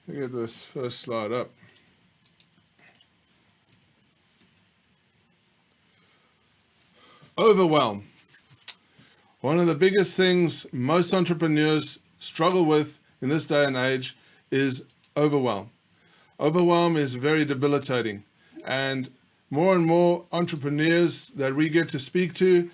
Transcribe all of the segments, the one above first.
Let me get this first slide up. Overwhelm. One of the biggest things most entrepreneurs struggle with in this day and age is overwhelm. Overwhelm is very debilitating, and more entrepreneurs that we get to speak to,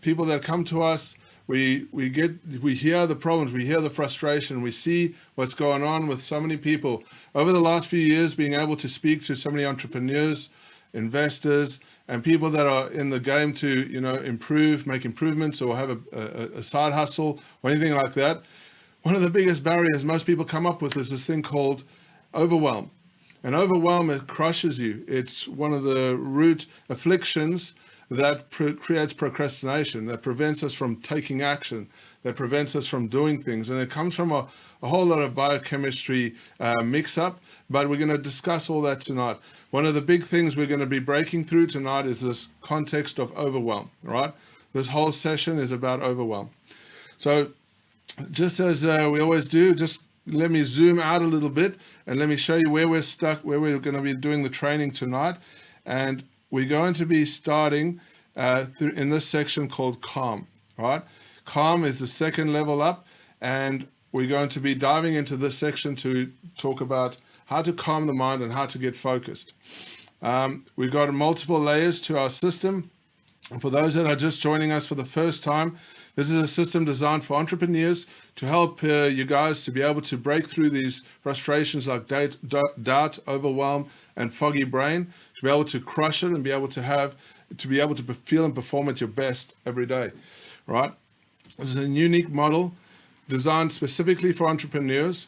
people that come to us, we hear the problems, we hear the frustration, we see what's going on with so many people. Over the last few years, being able to speak to so many entrepreneurs, investors, and people that are in the game to improve, make improvements, or have a side hustle or anything like that. One of the biggest barriers most people come up with is this thing called overwhelm. And overwhelm, it crushes you. It's one of the root afflictions that creates procrastination, that prevents us from taking action, that prevents us from doing things. And it comes from a whole lot of biochemistry mix-up, but we're going to discuss all that tonight. One of the big things we're going to be breaking through tonight is this context of overwhelm, right? This whole session is about overwhelm. So just as we always do, just let me zoom out a little bit and let me show you where we're stuck, where we're going to be doing the training tonight. And we're going to be starting in this section called calm, right? Calm is the second level up, and we're going to be diving into this section to talk about how to calm the mind and how to get focused. We've got multiple layers to our system. And for those that are just joining us for the first time, this is a system designed for entrepreneurs to help you guys to be able to break through these frustrations like doubt, overwhelm, and foggy brain, to be able to crush it and be able to feel and perform at your best every day, right? This is a unique model designed specifically for entrepreneurs.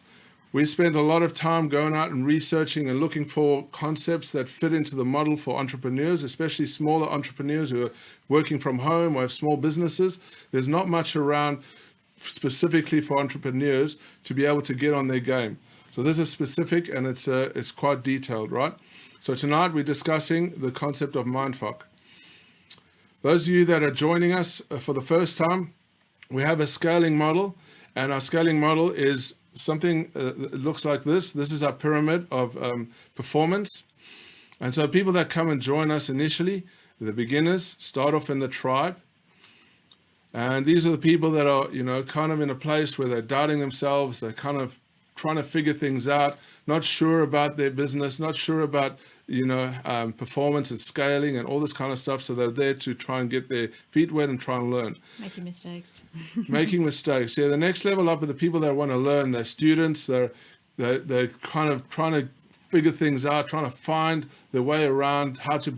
We spend a lot of time going out and researching and looking for concepts that fit into the model for entrepreneurs, especially smaller entrepreneurs who are working from home or have small businesses. There's not much around specifically for entrepreneurs to be able to get on their game. So this is specific, and it's quite detailed, right? So tonight we're discussing the concept of mindfuck. Those of you that are joining us for the first time, we have a scaling model, and our scaling model is something that looks like this. This is our pyramid of performance. And so people that come and join us initially, the beginners, start off in the tribe. And these are the people that are, kind of in a place where they're doubting themselves. They're kind of trying to figure things out, not sure about their business, not sure about, performance and scaling and all this kind of stuff. So they're there to try and get their feet wet and try and learn. Making mistakes. Making mistakes. Yeah, the next level up are the people that want to learn. They're students. They're kind of trying to figure things out, trying to find their way around how to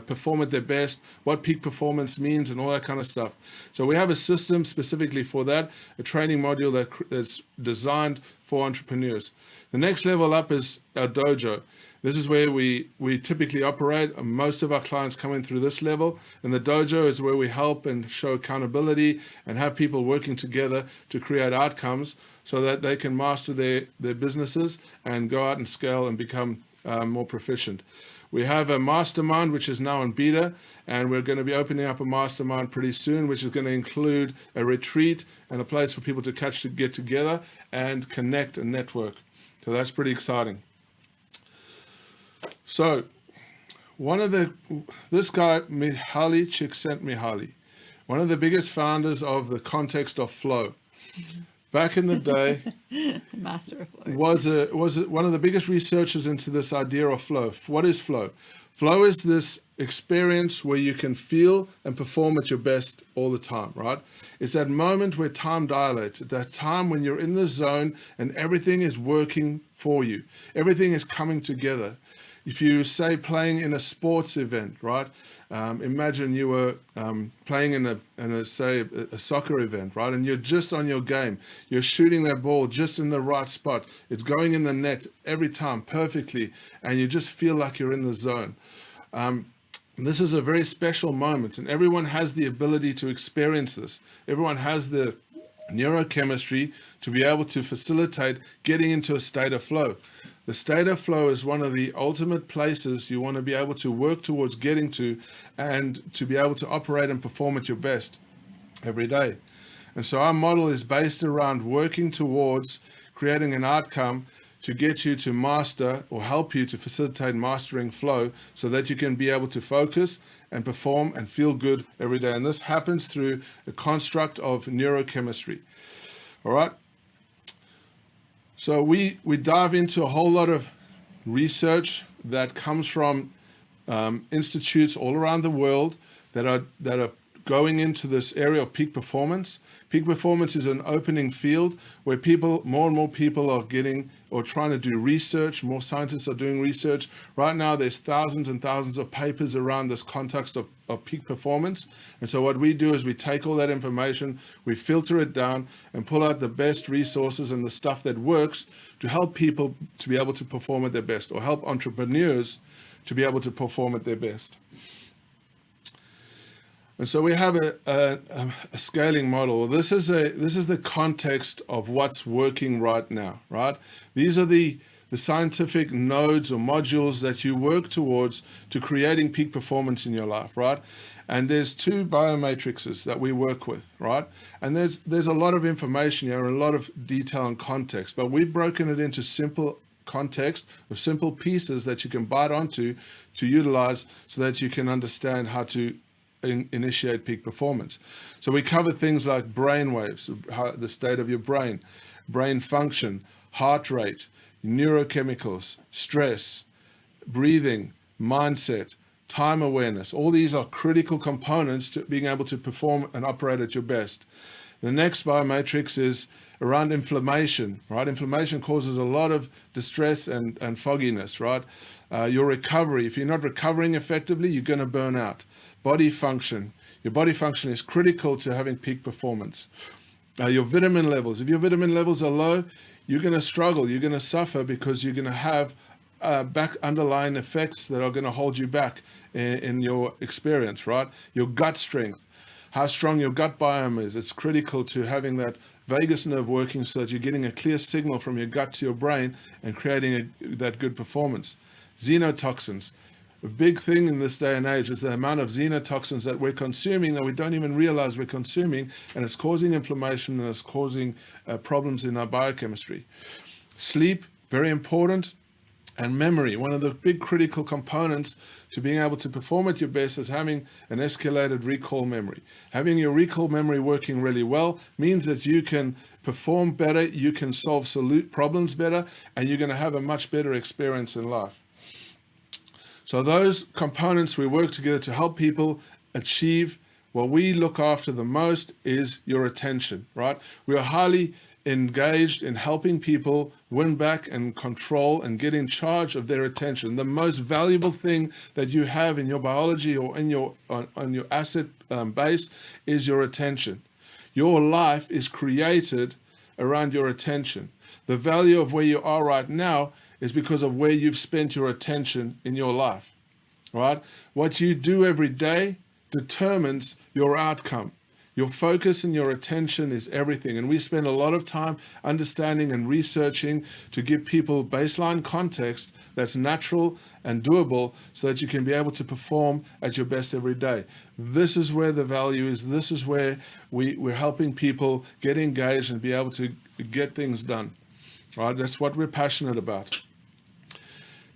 perform at their best, what peak performance means, and all that kind of stuff. So we have a system specifically for that, a training module that's designed for entrepreneurs. The next level up is our dojo. This is where we typically operate. Most of our clients come in through this level, and the dojo is where we help and show accountability and have people working together to create outcomes so that they can master their businesses and go out and scale and become more proficient. We have a mastermind, which is now in beta, and we're going to be opening up a mastermind pretty soon, which is going to include a retreat and a place for people to get together and connect and network. So that's pretty exciting. So this guy, Mihaly Csikszentmihalyi, one of the biggest founders of the context of flow, back in the day, Master of flow. was one of the biggest researchers into this idea of flow. What is flow? Flow is this experience where you can feel and perform at your best all the time, right? It's that moment where time dilates, at that time when you're in the zone and everything is working for you. Everything is coming together. If you say playing in a sports event, right? Imagine you were playing in a soccer event, right? And you're just on your game. You're shooting that ball just in the right spot. It's going in the net every time perfectly, and you just feel like you're in the zone. This is a very special moment, and everyone has the ability to experience this. Everyone has the neurochemistry to be able to facilitate getting into a state of flow. The state of flow is one of the ultimate places you want to be able to work towards getting to, and to be able to operate and perform at your best every day. And so our model is based around working towards creating an outcome to get you to master or help you to facilitate mastering flow so that you can be able to focus and perform and feel good every day. And this happens through a construct of neurochemistry. All right. So we dive into a whole lot of research that comes from institutes all around the world that are going into this area of peak performance. Peak performance is an opening field where more and more people are getting or trying to do research. More scientists are doing research. Right now, there's thousands and thousands of papers around this context of peak performance. And so what we do is we take all that information, we filter it down and pull out the best resources and the stuff that works to help people to be able to perform at their best, or help entrepreneurs to be able to perform at their best. And so we have a scaling model. This is the context of what's working right now, right? These are the scientific nodes or modules that you work towards to creating peak performance in your life, right? And there's two biomatrices that we work with, right? And there's a lot of information here and a lot of detail and context, but we've broken it into simple context or simple pieces that you can bite onto to utilize so that you can understand how to initiate peak performance. So we cover things like brain waves, the state of your brain function, heart rate, neurochemicals, stress, breathing, mindset, time awareness. All these are critical components to being able to perform and operate at your best. The next biomatrix is around inflammation, right? Inflammation causes a lot of distress and fogginess, right? Your recovery, if you're not recovering effectively, you're going to burn out. Body function. Your body function is critical to having peak performance. Your vitamin levels. If your vitamin levels are low, you're going to struggle. You're going to suffer because you're going to have back underlying effects that are going to hold you back in your experience, right? Your gut strength. How strong your gut biome is. It's critical to having that vagus nerve working so that you're getting a clear signal from your gut to your brain and creating that good performance. Xenotoxins. A big thing in this day and age is the amount of xenotoxins that we're consuming that we don't even realize we're consuming, and it's causing inflammation and it's causing problems in our biochemistry. Sleep, very important. And memory, one of the big critical components to being able to perform at your best is having an escalated recall memory. Having your recall memory working really well means that you can perform better, you can solve problems better, and you're going to have a much better experience in life. So those components, we work together to help people achieve what we look after the most is your attention, right? We are highly engaged in helping people win back and control and get in charge of their attention. The most valuable thing that you have in your biology or in on your asset base is your attention. Your life is created around your attention. The value of where you are right now is because of where you've spent your attention in your life, right? What you do every day determines your outcome. Your focus and your attention is everything. And we spend a lot of time understanding and researching to give people baseline context that's natural and doable so that you can be able to perform at your best every day. This is where the value is. This is where we're helping people get engaged and be able to get things done. Right? That's what we're passionate about.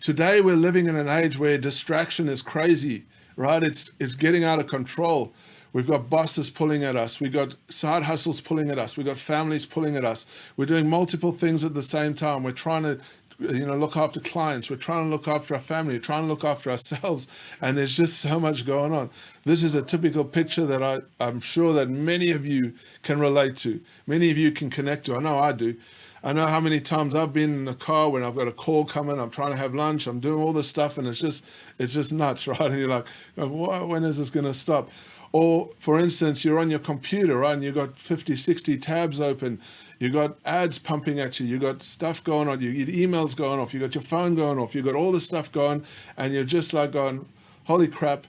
Today, we're living in an age where distraction is crazy, right? It's getting out of control. We've got bosses pulling at us. We've got side hustles pulling at us. We've got families pulling at us. We're doing multiple things at the same time. We're trying to, look after clients. We're trying to look after our family. We're trying to look after ourselves. And there's just so much going on. This is a typical picture that I'm sure that many of you can relate to. Many of you can connect to. I know I do. I know how many times I've been in the car when I've got a call coming, I'm trying to have lunch, I'm doing all this stuff, and it's just nuts, right? And you're like, when is this going to stop? Or, for instance, you're on your computer, right, and you've got 50, 60 tabs open. You've got ads pumping at you. You've got stuff going on. You get emails going off. You've got your phone going off. You've got all this stuff going, and you're just like going, holy crap,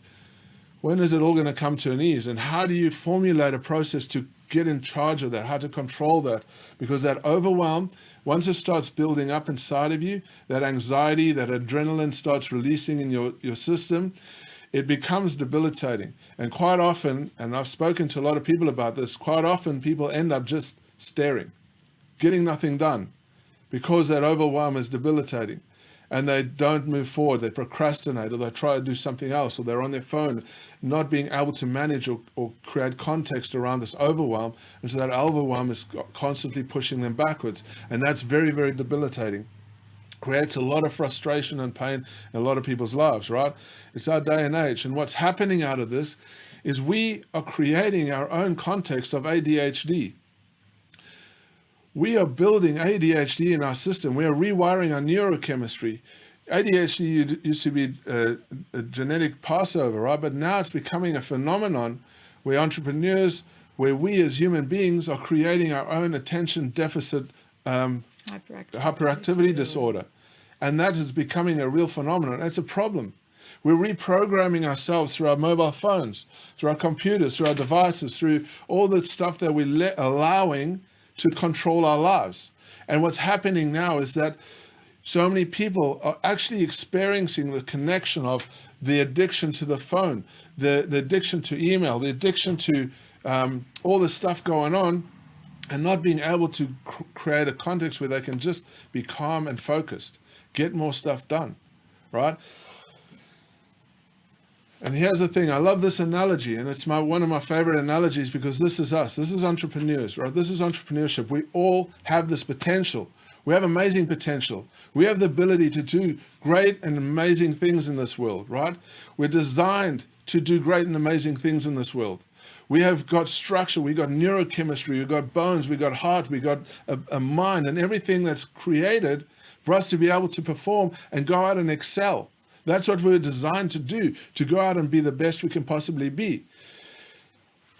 when is it all going to come to an ease? And how do you formulate a process to get in charge of that, how to control that? Because that overwhelm, once it starts building up inside of you, that anxiety, that adrenaline starts releasing in your system, it becomes debilitating. And quite often, and I've spoken to a lot of people about this, quite often people end up just staring, getting nothing done, because that overwhelm is debilitating. And they don't move forward, they procrastinate, or they try to do something else, or they're on their phone, not being able to manage or create context around this overwhelm. And so that overwhelm is constantly pushing them backwards. And that's very, very debilitating. Creates a lot of frustration and pain in a lot of people's lives, right? It's our day and age. And what's happening out of this is we are creating our own context of ADHD. We are building ADHD in our system. We are rewiring our neurochemistry. ADHD used to be a genetic passover, right? But now it's becoming a phenomenon where entrepreneurs, where we as human beings are creating our own attention deficit hyperactivity disorder. And that is becoming a real phenomenon. That's a problem. We're reprogramming ourselves through our mobile phones, through our computers, through our devices, through all the stuff that we're allowing to control our lives. And what's happening now is that so many people are actually experiencing the connection of the addiction to the phone, the addiction to email, the addiction to all the stuff going on, and not being able to create a context where they can just be calm and focused, get more stuff done, right? And here's the thing, I love this analogy, and it's one of my favorite analogies because this is us. This is entrepreneurs, right? This is entrepreneurship. We all have this potential. We have amazing potential. We have the ability to do great and amazing things in this world, right? We're designed to do great and amazing things in this world. We have got structure, we got neurochemistry, we got bones, we got heart, we got a mind, and everything that's created for us to be able to perform and go out and excel. That's what we're designed to do, to go out and be the best we can possibly be.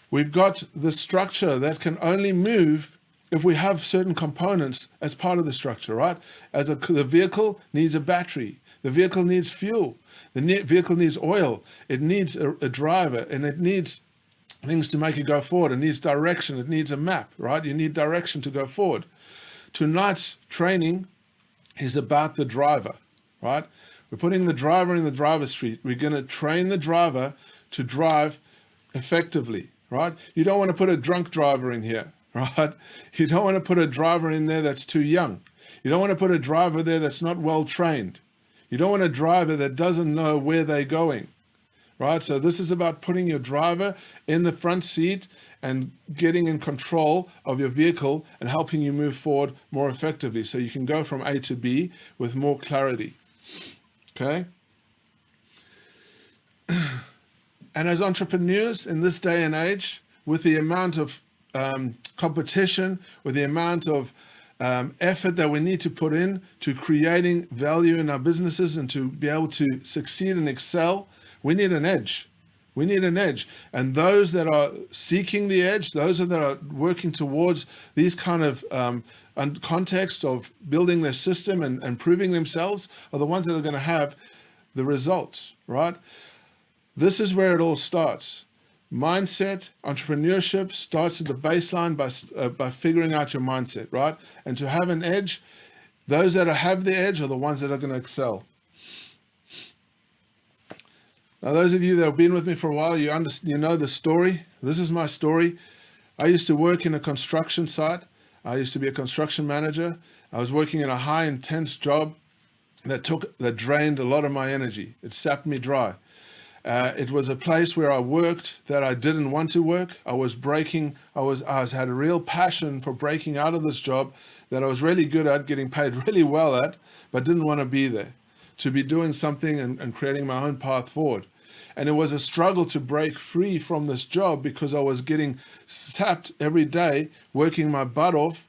We've got the structure that can only move if we have certain components as part of the structure, right? The vehicle needs a battery. The vehicle needs fuel. The vehicle needs oil. It needs a driver, and it needs things to make it go forward. It needs direction. It needs a map, right? You need direction to go forward. Tonight's training is about the driver, right? We're putting the driver in the driver's seat. We're going to train the driver to drive effectively, right? You don't want to put a drunk driver in here, right? You don't want to put a driver in there that's too young. You don't want to put a driver there that's not well trained. You don't want a driver that doesn't know where they're going, right? So this is about putting your driver in the front seat and getting in control of your vehicle and helping you move forward more effectively so you can go from A to B with more clarity. Okay. And as entrepreneurs in this day and age, with the amount of competition, with the amount of effort that we need to put in to creating value in our businesses and to be able to succeed and excel, we need an edge. We need an edge. And those that are seeking the edge, those that are working towards these kind of context of building their system and proving themselves are the ones that are going to have the results, right? This is where it all starts. Mindset, entrepreneurship starts at the baseline by figuring out your mindset, right? And to have an edge, those that have the edge are the ones that are going to excel. Now, those of you that have been with me for a while, you know the story. This is my story. I used to work in a construction site. I used to be a construction manager. I was working in a high intense job that drained a lot of my energy. It sapped me dry. It was a place where I worked that I didn't want to work. I had a real passion for breaking out of this job that I was really good at, getting paid really well at, but didn't want to be there, to be doing something and creating my own path forward. And it was a struggle to break free from this job because I was getting sapped every day, working my butt off,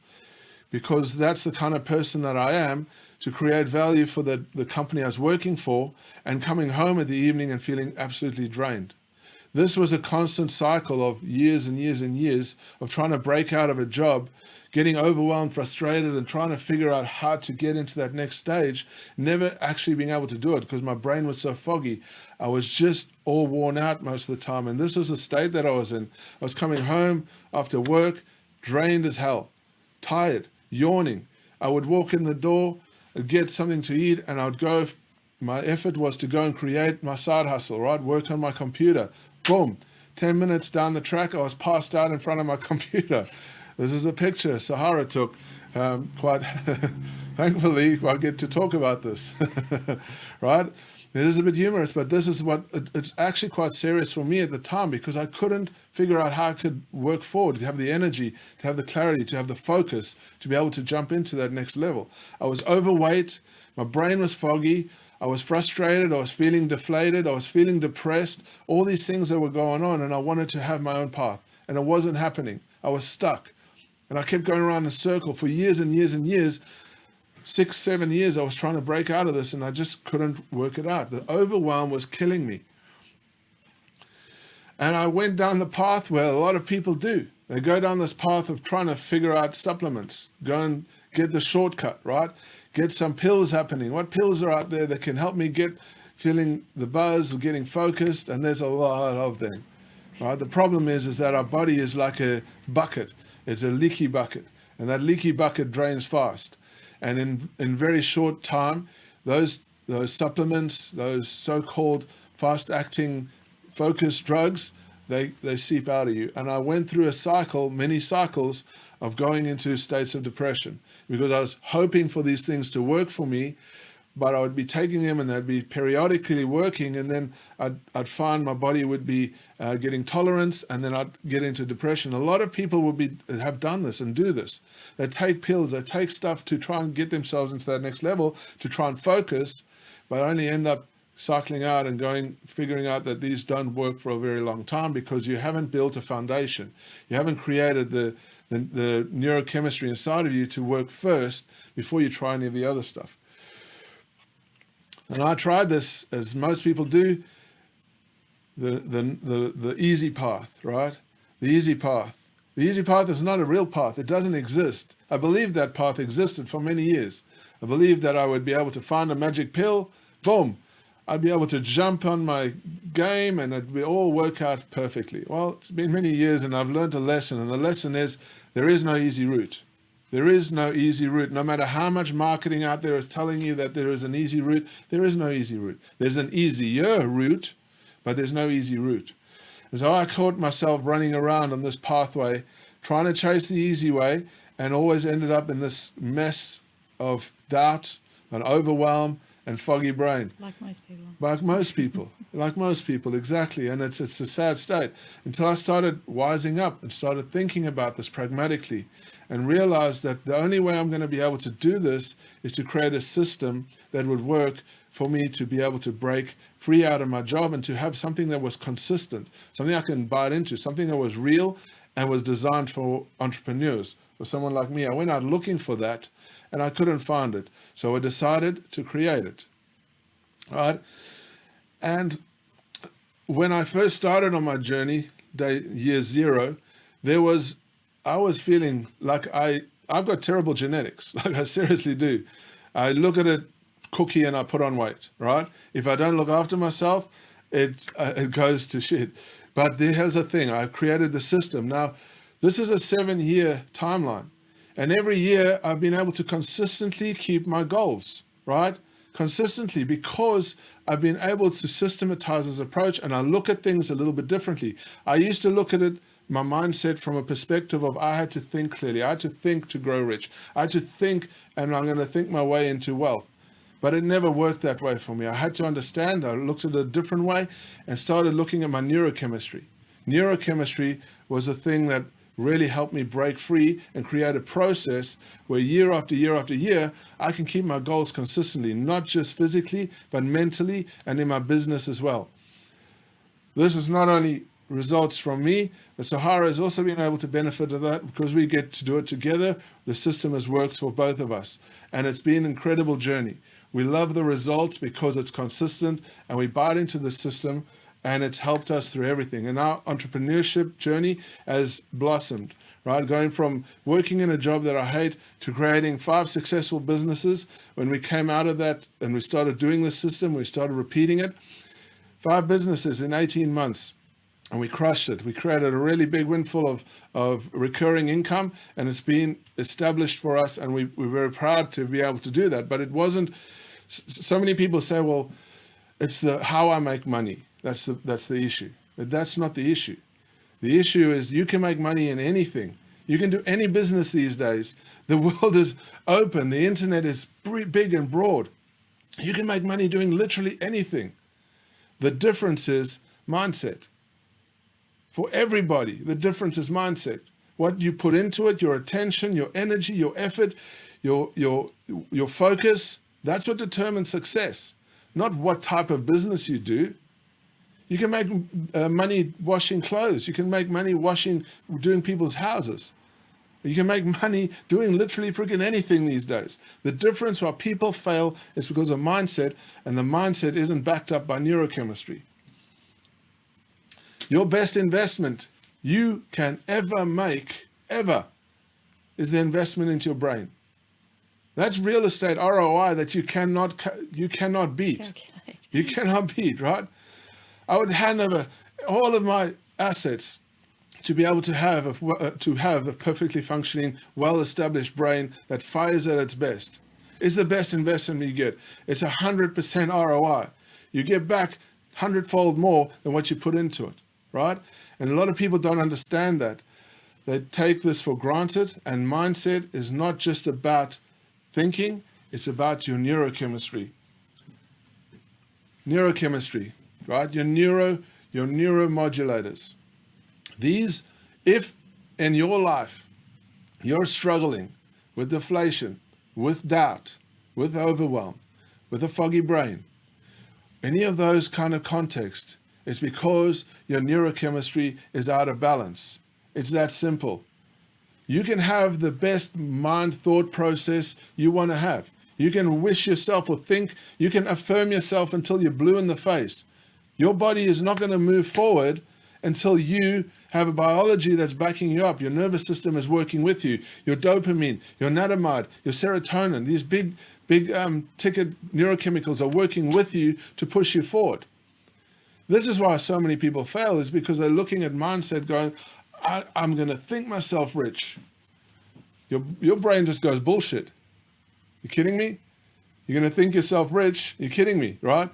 because that's the kind of person that I am, to create value for the company I was working for, and coming home at the evening and feeling absolutely drained. This was a constant cycle of years and years and years of trying to break out of a job, getting overwhelmed, frustrated, and trying to figure out how to get into that next stage, never actually being able to do it because my brain was so foggy. I was just all worn out most of the time. And this was the state that I was in. I was coming home after work, drained as hell, tired, yawning. I would walk in the door, I'd get something to eat, and I'd go. My effort was to go and create my side hustle, right? Work on my computer. Boom. 10 minutes down the track, I was passed out in front of my computer. This is a picture Sahara took quite thankfully I get to talk about this, right? It is a bit humorous, but this is what it's actually quite serious for me at the time, because I couldn't figure out how I could work forward, to have the energy, to have the clarity, to have the focus, to be able to jump into that next level. I was overweight, my brain was foggy, I was frustrated, I was feeling deflated, I was feeling depressed, all these things that were going on, and I wanted to have my own path, and it wasn't happening. I was stuck, and I kept going around in a circle for years and years and years. 6, 7 years I was trying to break out of this, and I just couldn't work it out. The overwhelm was killing me. And I went down the path where a lot of people do. They go down this path of trying to figure out supplements, go and get the shortcut, right? Get some pills happening. What pills are out there that can help me get feeling the buzz, getting focused? And there's a lot of them, right? The problem is that our body is like a bucket. It's a leaky bucket, and that leaky bucket drains fast. And in very short time, those supplements, those so-called fast-acting focused drugs, they seep out of you. And I went through a cycle, many cycles, of going into states of depression, because I was hoping for these things to work for me, but I would be taking them and they'd be periodically working, and then I'd find my body would be getting tolerance, and then I'd get into depression. A lot of people have done this and do this. They take pills, they take stuff to try and get themselves into that next level, to try and focus, but only end up cycling out and figuring out that these don't work for a very long time, because you haven't built a foundation. You haven't created the neurochemistry inside of you to work first before you try any of the other stuff. And I tried this, as most people do, the easy path, right? The easy path. The easy path is not a real path. It doesn't exist. I believed that path existed for many years. I believed that I would be able to find a magic pill, boom, I'd be able to jump on my game and it would all work out perfectly. Well, it's been many years and I've learned a lesson, and the lesson is there is no easy route. There is no easy route. No matter how much marketing out there is telling you that there is an easy route, there is no easy route. There's an easier route, but there's no easy route. And so I caught myself running around on this pathway, trying to chase the easy way, and always ended up in this mess of doubt and overwhelm and foggy brain. Like most people. Like most people. Like most people, exactly. And it's a sad state. Until I started wising up and started thinking about this pragmatically, and realized that the only way I'm going to be able to do this is to create a system that would work for me to be able to break free out of my job and to have something that was consistent, something I can buy into, something that was real and was designed for entrepreneurs, for someone like me. I went out looking for that and I couldn't find it. So I decided to create it. All right. And when I first started on my journey, year 0, I was feeling like I've got terrible genetics. Like I seriously do. I look at a cookie and I put on weight, right? If I don't look after myself, it goes to shit. But here's the thing. I've created the system. Now, this is a 7-year timeline. And every year I've been able to consistently keep my goals, right? Consistently, because I've been able to systematize this approach and I look at things a little bit differently. I used to look at it, my mindset, from a perspective of I had to think clearly. I had to think to grow rich. I had to think, and I'm going to think my way into wealth. But it never worked that way for me. I had to understand. I looked at it a different way and started looking at my neurochemistry. Neurochemistry was a thing that really helped me break free and create a process where year after year after year, I can keep my goals consistently, not just physically, but mentally and in my business as well. This is not only results from me, but Sahara has also been able to benefit of that because we get to do it together. The system has worked for both of us, and it's been an incredible journey. We love the results because it's consistent and we buy into the system, and it's helped us through everything. And our entrepreneurship journey has blossomed, right? Going from working in a job that I hate to creating 5 successful businesses. When we came out of that and we started doing this system, we started repeating it. 5 businesses in 18 months. And we crushed it. We created a really big windfall of recurring income, and it's been established for us, and we're very proud to be able to do that. But it wasn't, so many people say, well, it's the how I make money. That's the issue. But that's not the issue. The issue is you can make money in anything. You can do any business these days. The world is open. The internet is big and broad. You can make money doing literally anything. The difference is mindset. For everybody, the difference is mindset. What you put into it, your attention, your energy, your effort, your focus, that's what determines success. Not what type of business you do. You can make money washing clothes. You can make money doing people's houses. You can make money doing literally freaking anything these days. The difference why people fail is because of mindset, and the mindset isn't backed up by neurochemistry. Your best investment you can ever make, ever, is the investment into your brain. That's real estate ROI that you cannot beat. You cannot beat, right? I would hand over all of my assets to be able to have a perfectly functioning, well-established brain that fires at its best. It's the best investment you get. It's 100% ROI. You get back 100-fold more than what you put into it, right? And a lot of people don't understand that. They take this for granted, and mindset is not just about thinking, it's about your neurochemistry. Neurochemistry, right? Your neuromodulators. These, if in your life you're struggling with deflation, with doubt, with overwhelm, with a foggy brain, any of those kind of contexts, it's because your neurochemistry is out of balance. It's that simple. You can have the best mind thought process you want to have. You can wish yourself or think, you can affirm yourself until you're blue in the face. Your body is not going to move forward until you have a biology that's backing you up. Your nervous system is working with you. Your dopamine, your anandamide, your serotonin, these big ticket neurochemicals are working with you to push you forward. This is why so many people fail, is because they're looking at mindset going, I'm going to think myself rich. Your brain just goes, bullshit. You kidding me? You're going to think yourself rich? You're kidding me, right?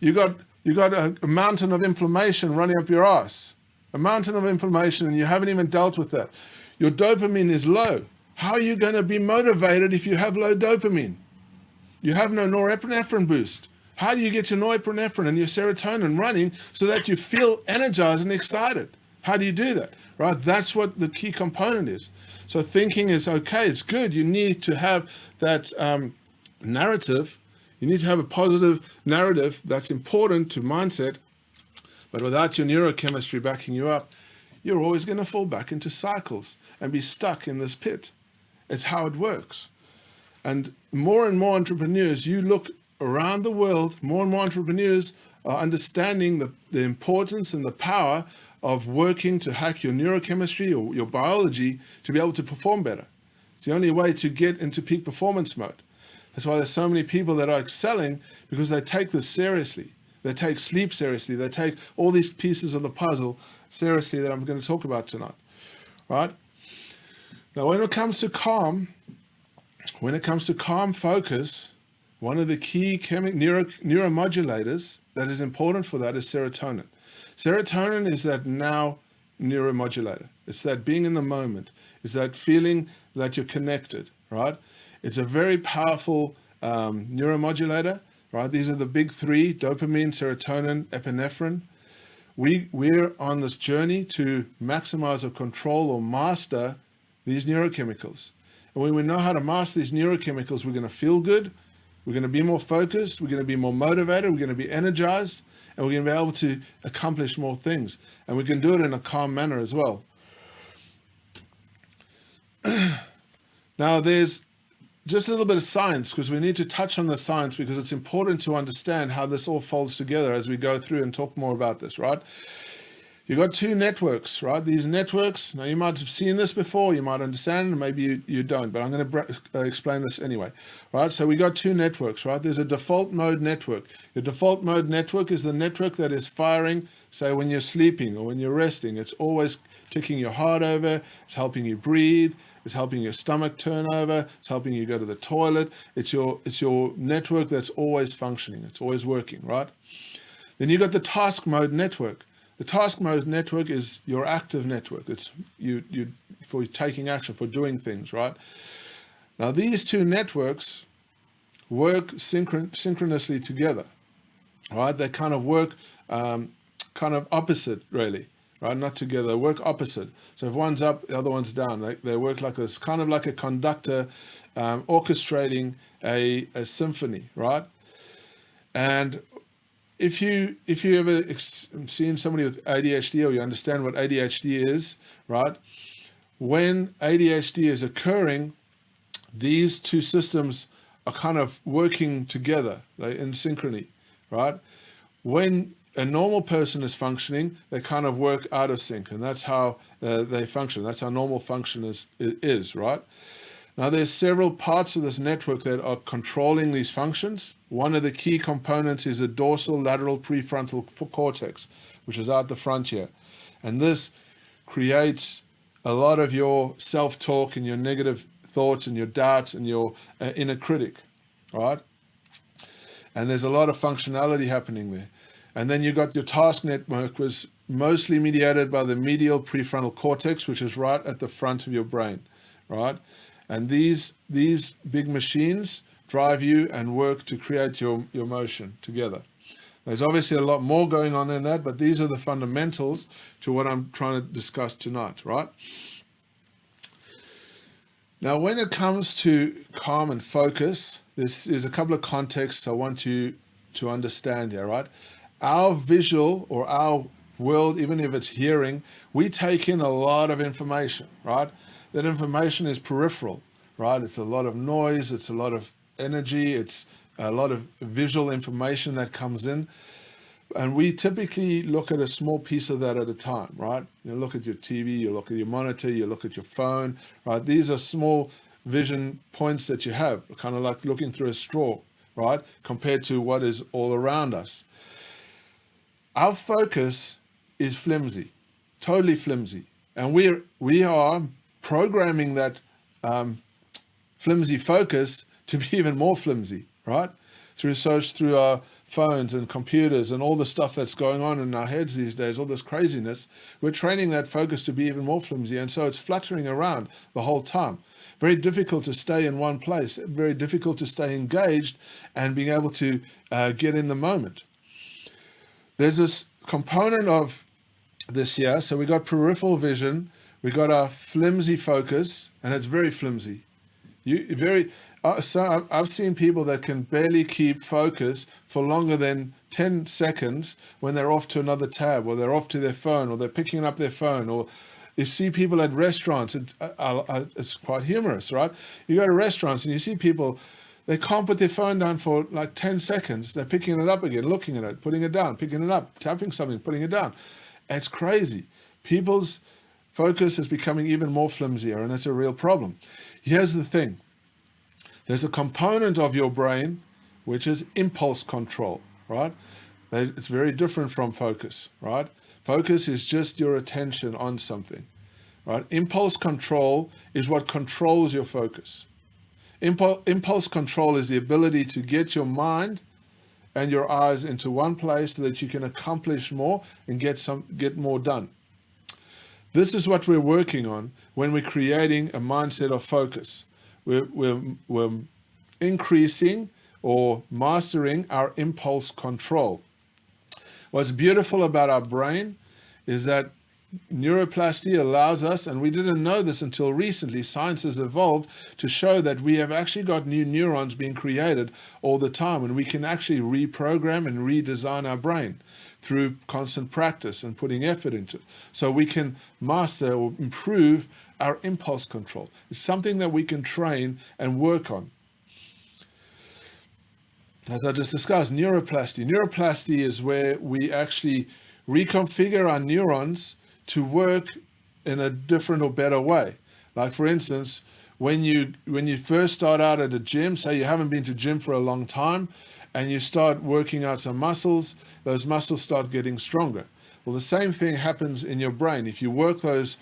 You got a mountain of inflammation running up your ass. A mountain of inflammation, and you haven't even dealt with that. Your dopamine is low. How are you going to be motivated if you have low dopamine? You have no norepinephrine boost. How do you get your norepinephrine and your serotonin running so that you feel energized and excited? How do you do that, right? That's what the key component is. So thinking is okay, it's good. You need to have that narrative. You need to have a positive narrative that's important to mindset. But without your neurochemistry backing you up, you're always going to fall back into cycles and be stuck in this pit. It's how it works. And more entrepreneurs, you look around the world, more and more entrepreneurs are understanding the importance and the power of working to hack your neurochemistry or your biology to be able to perform better. It's the only way to get into peak performance mode. That's why there's so many people that are excelling, because they take this seriously. They take sleep seriously. They take all these pieces of the puzzle seriously that I'm going to talk about tonight, right? Now, when it comes to calm focus, one of the key neuromodulators that is important for that is serotonin. Serotonin is that now neuromodulator. It's that being in the moment. It's that feeling that you're connected, right? It's a very powerful neuromodulator, right? These are the big three: dopamine, serotonin, epinephrine. We're on this journey to maximize or control or master these neurochemicals. And when we know how to master these neurochemicals, we're going to feel good. We're going to be more focused. We're going to be more motivated. We're going to be energized. And we're going to be able to accomplish more things. And we can do it in a calm manner as well. Now, there's just a little bit of science, because we need to touch on the science, because it's important to understand how this all folds together as we go through and talk more about this, right? You've got two networks, right? These networks, now you might have seen this before, you might understand, and maybe you don't, but I'm going to explain this anyway, right? So we got two networks, right? There's a default mode network. Your default mode network is the network that is firing, say, when you're sleeping or when you're resting. It's always ticking your heart over, it's helping you breathe, it's helping your stomach turn over, it's helping you go to the toilet. It's your network that's always functioning, it's always working, right? Then you got the task mode network. The task mode network is your active network. It's you for taking action, for doing things, right? Now these two networks work synchronously together, right? They kind of work kind of opposite, really, right? Not together, they work opposite. So if one's up, the other one's down. They work like this, kind of like a conductor orchestrating a symphony, right? And if you ever seen somebody with ADHD, or you understand what ADHD is, right? When ADHD is occurring, these two systems are kind of working together, like in synchrony, right? When a normal person is functioning, they kind of work out of sync, and that's how they function. That's how normal function is, right? Now, there's several parts of this network that are controlling these functions. One of the key components is the dorsal lateral prefrontal cortex, which is out the front here. And this creates a lot of your self-talk and your negative thoughts and your doubts and your inner critic, right? And there's a lot of functionality happening there. And then you got your task network, was mostly mediated by the medial prefrontal cortex, which is right at the front of your brain, right? And these big machines drive you and work to create your motion together. There's obviously a lot more going on than that, but these are the fundamentals to what I'm trying to discuss tonight, right? Now, when it comes to calm and focus, this is a couple of contexts I want you to understand here, right? Our visual, or our world, even if it's hearing, we take in a lot of information, right? That information is peripheral, right? It's a lot of noise, it's a lot of energy, it's a lot of visual information that comes in. And we typically look at a small piece of that at a time, right? You look at your TV, you look at your monitor, you look at your phone, right? These are small vision points that you have, kind of like looking through a straw, right? Compared to what is all around us. Our focus is flimsy, totally flimsy. And we are programming that flimsy focus to be even more flimsy, right? Through our phones and computers and all the stuff that's going on in our heads these days, all this craziness, we're training that focus to be even more flimsy. And so it's fluttering around the whole time. Very difficult to stay in one place, very difficult to stay engaged and being able to get in the moment. There's this component of this here. So we got peripheral vision, we got our flimsy focus, and it's very flimsy. So I've seen people that can barely keep focus for longer than 10 seconds when they're off to another tab, or they're off to their phone, or they're picking up their phone, or you see people at restaurants. It's quite humorous, right? You go to restaurants and you see people, they can't put their phone down for like 10 seconds. They're picking it up again, looking at it, putting it down, picking it up, tapping something, putting it down. It's crazy. People's focus is becoming even more flimsier, and it's a real problem. Here's the thing. There's a component of your brain which is impulse control, right? It's very different from focus, right? Focus is just your attention on something, right? Impulse control is what controls your focus. Impulse control is the ability to get your mind and your eyes into one place so that you can accomplish more and get more done. This is what we're working on when we're creating a mindset of focus. We're increasing or mastering our impulse control. What's beautiful about our brain is that neuroplasty allows us, and we didn't know this until recently, science has evolved to show that we have actually got new neurons being created all the time, and we can actually reprogram and redesign our brain through constant practice and putting effort into it. So we can master or improve our impulse control. It's something that we can train and work on. As I just discussed, neuroplasty. Neuroplasty is where we actually reconfigure our neurons to work in a different or better way. Like for instance, when you first start out at a gym, say you haven't been to gym for a long time, and you start working out some muscles, those muscles start getting stronger. Well, the same thing happens in your brain. If you work those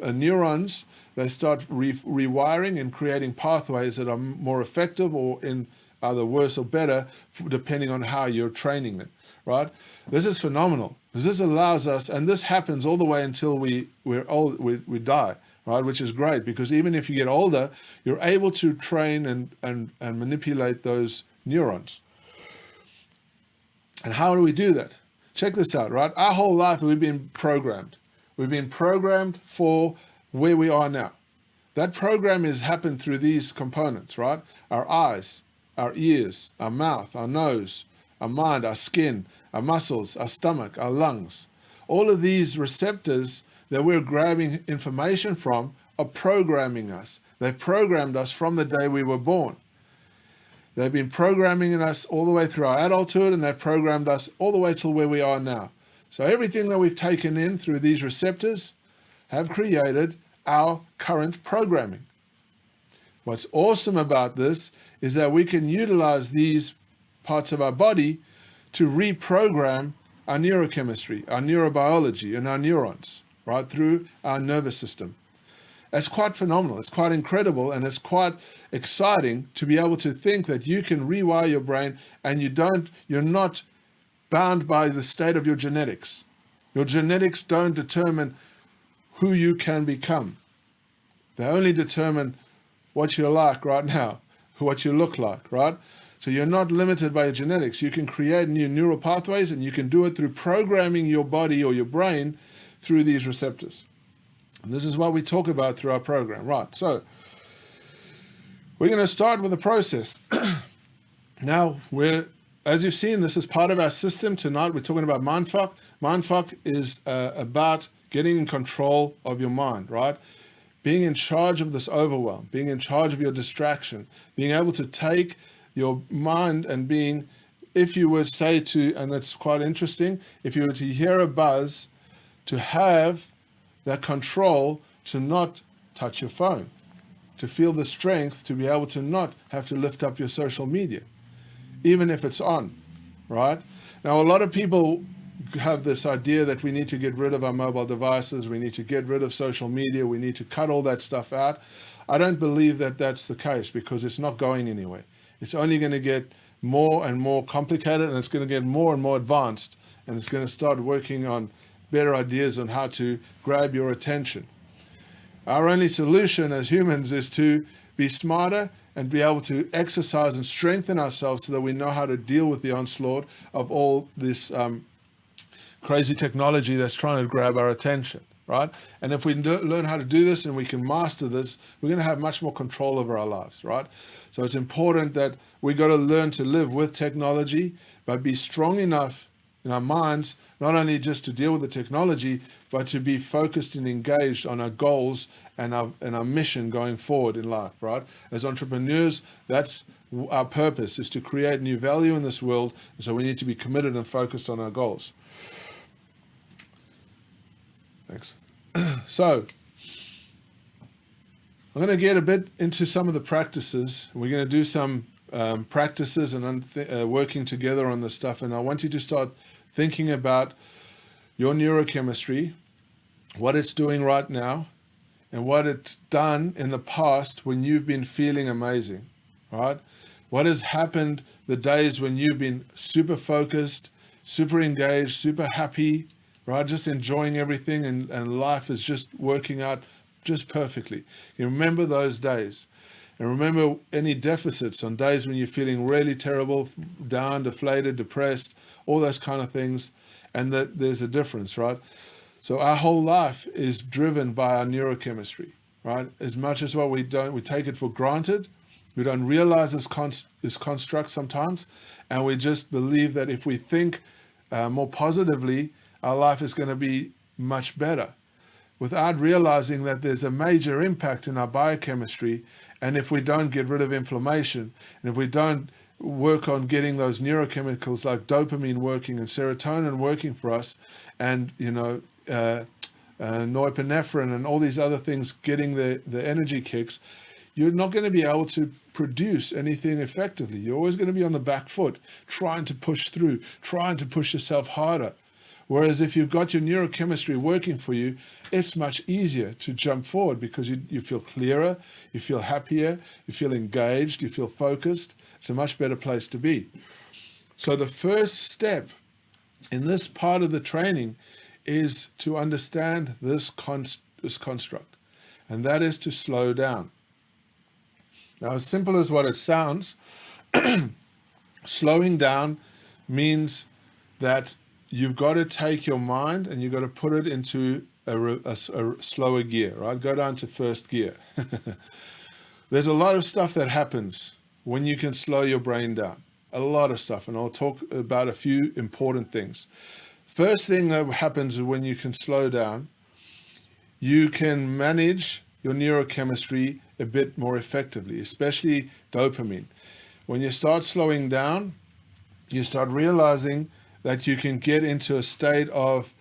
neurons, they start rewiring and creating pathways that are more effective or in either worse or better, depending on how you're training them, right? This is phenomenal because this allows us, and this happens all the way until we're old, we die, right? Which is great because even if you get older, you're able to train and manipulate those neurons. And how do we do that? Check this out, right? Our whole life we've been programmed. We've been programmed for where we are now. That program has happened through these components, right? Our eyes, our ears, our mouth, our nose, our mind, our skin, our muscles, our stomach, our lungs. All of these receptors that we're grabbing information from are programming us. They've programmed us from the day we were born. They've been programming us all the way through our adulthood, and they've programmed us all the way till where we are now. So everything that we've taken in through these receptors have created our current programming. What's awesome about this is that we can utilize these parts of our body to reprogram our neurochemistry, our neurobiology, and our neurons, right, through our nervous system. It's quite phenomenal. It's quite incredible, and it's quite exciting to be able to think that you can rewire your brain and you're not bound by the state of your genetics. Your genetics don't determine who you can become. They only determine what you're like right now, what you look like, right? So you're not limited by your genetics. You can create new neural pathways, and you can do it through programming your body or your brain through these receptors. And this is what we talk about through our program, right? So we're going to start with the process. Now, as you've seen, this is part of our system. Tonight, we're talking about mindfuck. Mindfuck is about getting in control of your mind, right? Being in charge of this overwhelm, being in charge of your distraction, being able to take your mind and being, if you were say to, and it's quite interesting, if you were to hear a buzz, to have that control to not touch your phone, to feel the strength to be able to not have to lift up your social media, even if it's on, right? Now, a lot of people have this idea that we need to get rid of our mobile devices, we need to get rid of social media, we need to cut all that stuff out. I don't believe that that's the case because it's not going anywhere. It's only going to get more and more complicated, and it's going to get more and more advanced, and it's going to start working on better ideas on how to grab your attention. Our only solution as humans is to be smarter and be able to exercise and strengthen ourselves so that we know how to deal with the onslaught of all this crazy technology that's trying to grab our attention, right? And if we learn how to do this and we can master this, we're going to have much more control over our lives, right? So it's important that we got to learn to live with technology, but be strong enough in our minds, not only just to deal with the technology, but to be focused and engaged on our goals and our mission going forward in life, right? As entrepreneurs, that's our purpose, is to create new value in this world. So we need to be committed and focused on our goals. Thanks. So I'm going to get a bit into some of the practices. We're going to do some practices and working together on this stuff. And I want you to start thinking about your neurochemistry, what it's doing right now, and what it's done in the past when you've been feeling amazing, right? What has happened the days when you've been super focused, super engaged, super happy, right? Just enjoying everything, and life is just working out just perfectly. You remember those days. And remember any deficits on days when you're feeling really terrible, down, deflated, depressed, all those kind of things. And that there's a difference, right? So our whole life is driven by our neurochemistry, right? As much as we take it for granted, we don't realize this construct sometimes, and we just believe that if we think more positively, our life is going to be much better, without realizing that there's a major impact in our biochemistry. And if we don't get rid of inflammation, and if we don't work on getting those neurochemicals like dopamine working and serotonin working for us, and norepinephrine and all these other things getting the energy kicks, you're not going to be able to produce anything effectively. You're always going to be on the back foot, trying to push through, trying to push yourself harder. Whereas if you've got your neurochemistry working for you, it's much easier to jump forward because you feel clearer, you feel happier, you feel engaged, you feel focused. It's a much better place to be. So the first step in this part of the training is to understand this construct, and that is to slow down. Now, as simple as what it sounds, slowing down means that you've got to take your mind and you've got to put it into a slower gear, right? Go down to first gear. There's a lot of stuff that happens when you can slow your brain down. A lot of stuff, and I'll talk about a few important things. First thing that happens when you can slow down, you can manage your neurochemistry a bit more effectively, especially dopamine. When you start slowing down, you start realizing that you can get into a state of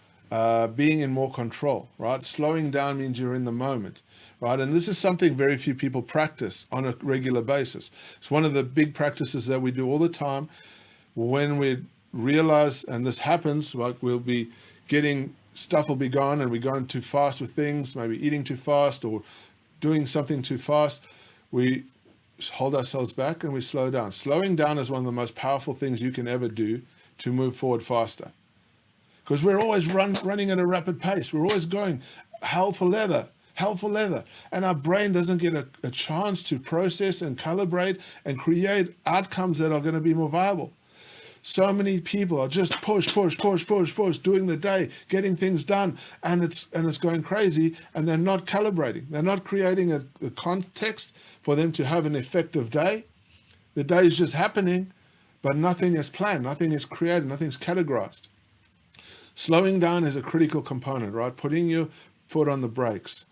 being in more control, right? Slowing down means you're in the moment, right? And this is something very few people practice on a regular basis. It's one of the big practices that we do all the time. When we realize, and this happens, like we'll be getting, stuff will be gone and we're going too fast with things, maybe eating too fast or doing something too fast, we hold ourselves back and we slow down. Slowing down is one of the most powerful things you can ever do to move forward faster. Because we're always running at a rapid pace. We're always going hell for leather. And our brain doesn't get a chance to process and calibrate and create outcomes that are going to be more viable. So many people are just push, doing the day, getting things done, and it's going crazy, and they're not calibrating. They're not creating a context for them to have an effective day. The day is just happening, but nothing is planned, nothing is created, nothing's categorized. Slowing down is a critical component, right? Putting your foot on the brakes.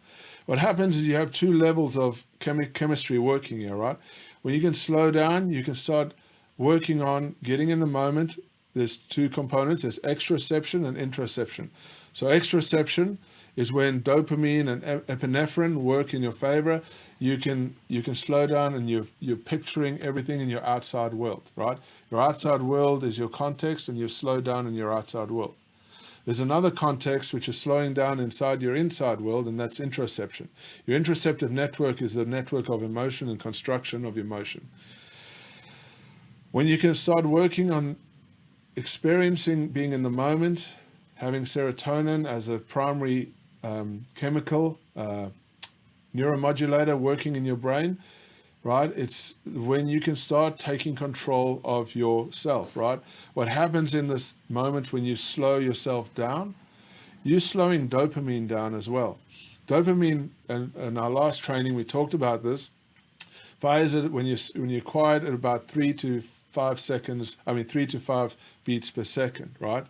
What happens is you have two levels of chemistry working here, right? When you can slow down, you can start working on getting in the moment. There's two components. There's exteroception and interoception. So exteroception is when dopamine and epinephrine work in your favor. You can slow down and you're picturing everything in your outside world, right? Your outside world is your context, and you slow down in your outside world. There's another context which is slowing down inside your inside world, and that's interoception. Your interoceptive network is the network of emotion and construction of emotion. When you can start working on experiencing being in the moment, having serotonin as a primary chemical neuromodulator working in your brain, right? It's when you can start taking control of yourself, right? What happens in this moment when you slow yourself down, you're slowing dopamine down as well. Dopamine, and in our last training we talked about this, fires it when you're quiet at about 3 to 5 beats per second, right?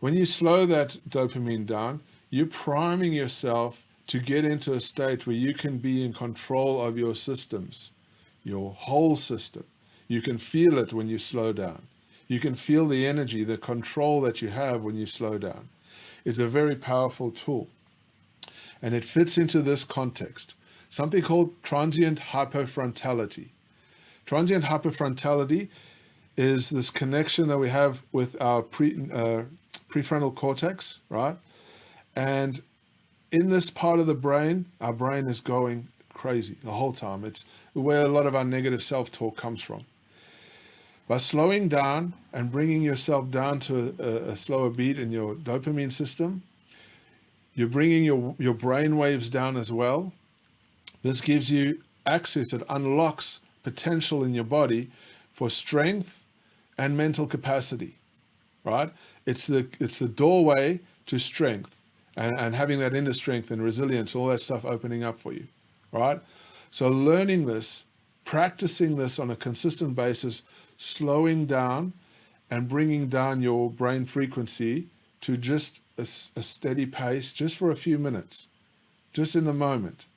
When you slow that dopamine down, you're priming yourself to get into a state where you can be in control of your systems, your whole system. You can feel it when you slow down. You can feel the energy, the control that you have when you slow down. It's a very powerful tool. And it fits into this context, something called transient hypofrontality. Transient hypofrontality is this connection that we have with our prefrontal cortex, right? And in this part of the brain, our brain is going crazy the whole time. It's where a lot of our negative self-talk comes from. By slowing down and bringing yourself down to a slower beat in your dopamine system, you're bringing your brain waves down as well. This gives you access, it unlocks potential in your body for strength and mental capacity, right? It's the doorway to strength. And having that inner strength and resilience, all that stuff opening up for you, right? So learning this, practicing this on a consistent basis, slowing down and bringing down your brain frequency to just a steady pace, just for a few minutes, just in the moment,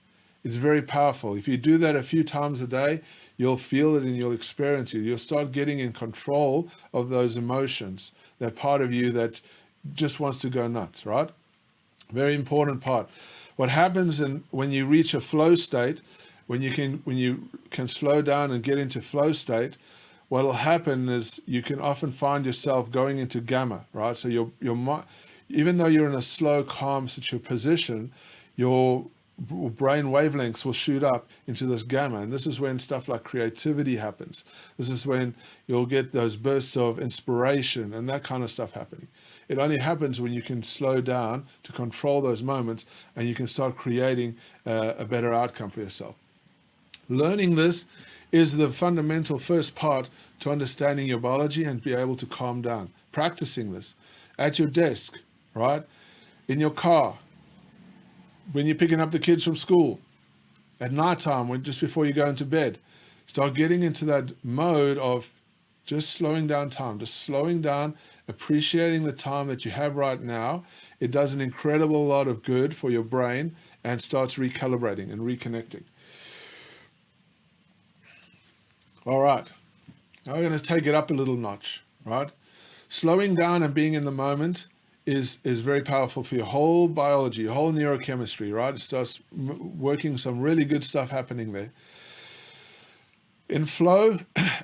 is very powerful. If you do that a few times a day, you'll feel it and you'll experience it. You'll start getting in control of those emotions, that part of you that just wants to go nuts, right? Very important part. What happens when you reach a flow state, when you can slow down and get into flow state, what will happen is you can often find yourself going into gamma, right? So even though you're in a slow, calm position, your brain wavelengths will shoot up into this gamma. And this is when stuff like creativity happens. This is when you'll get those bursts of inspiration and that kind of stuff happening. It only happens when you can slow down to control those moments, and you can start creating a better outcome for yourself. Learning this is the fundamental first part to understanding your biology and be able to calm down. Practicing this at your desk, right? In your car, when you're picking up the kids from school, at nighttime, just before you go into bed. Start getting into that mode of just slowing down time, just slowing down, appreciating the time that you have right now. It does an incredible lot of good for your brain and starts recalibrating and reconnecting. All right, now we're going to take it up a little notch, right? Slowing down and being in the moment is very powerful for your whole biology, your whole neurochemistry, right? It starts working some really good stuff happening there. In flow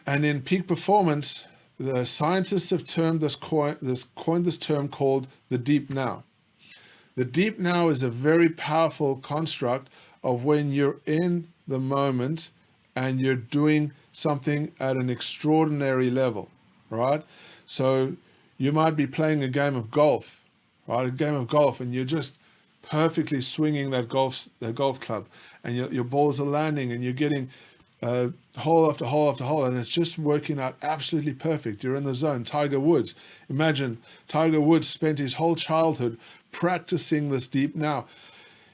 and in peak performance, the scientists have coined this term called the deep now. The deep now is a very powerful construct of when you're in the moment and you're doing something at an extraordinary level, right? So you might be playing a game of golf, right? A game of golf, and you're just perfectly swinging that golf club, and your balls are landing, and you're getting hole after hole after hole, and it's just working out absolutely perfect. You're in the zone. Tiger Woods. Imagine Tiger Woods spent his whole childhood practicing this deep now.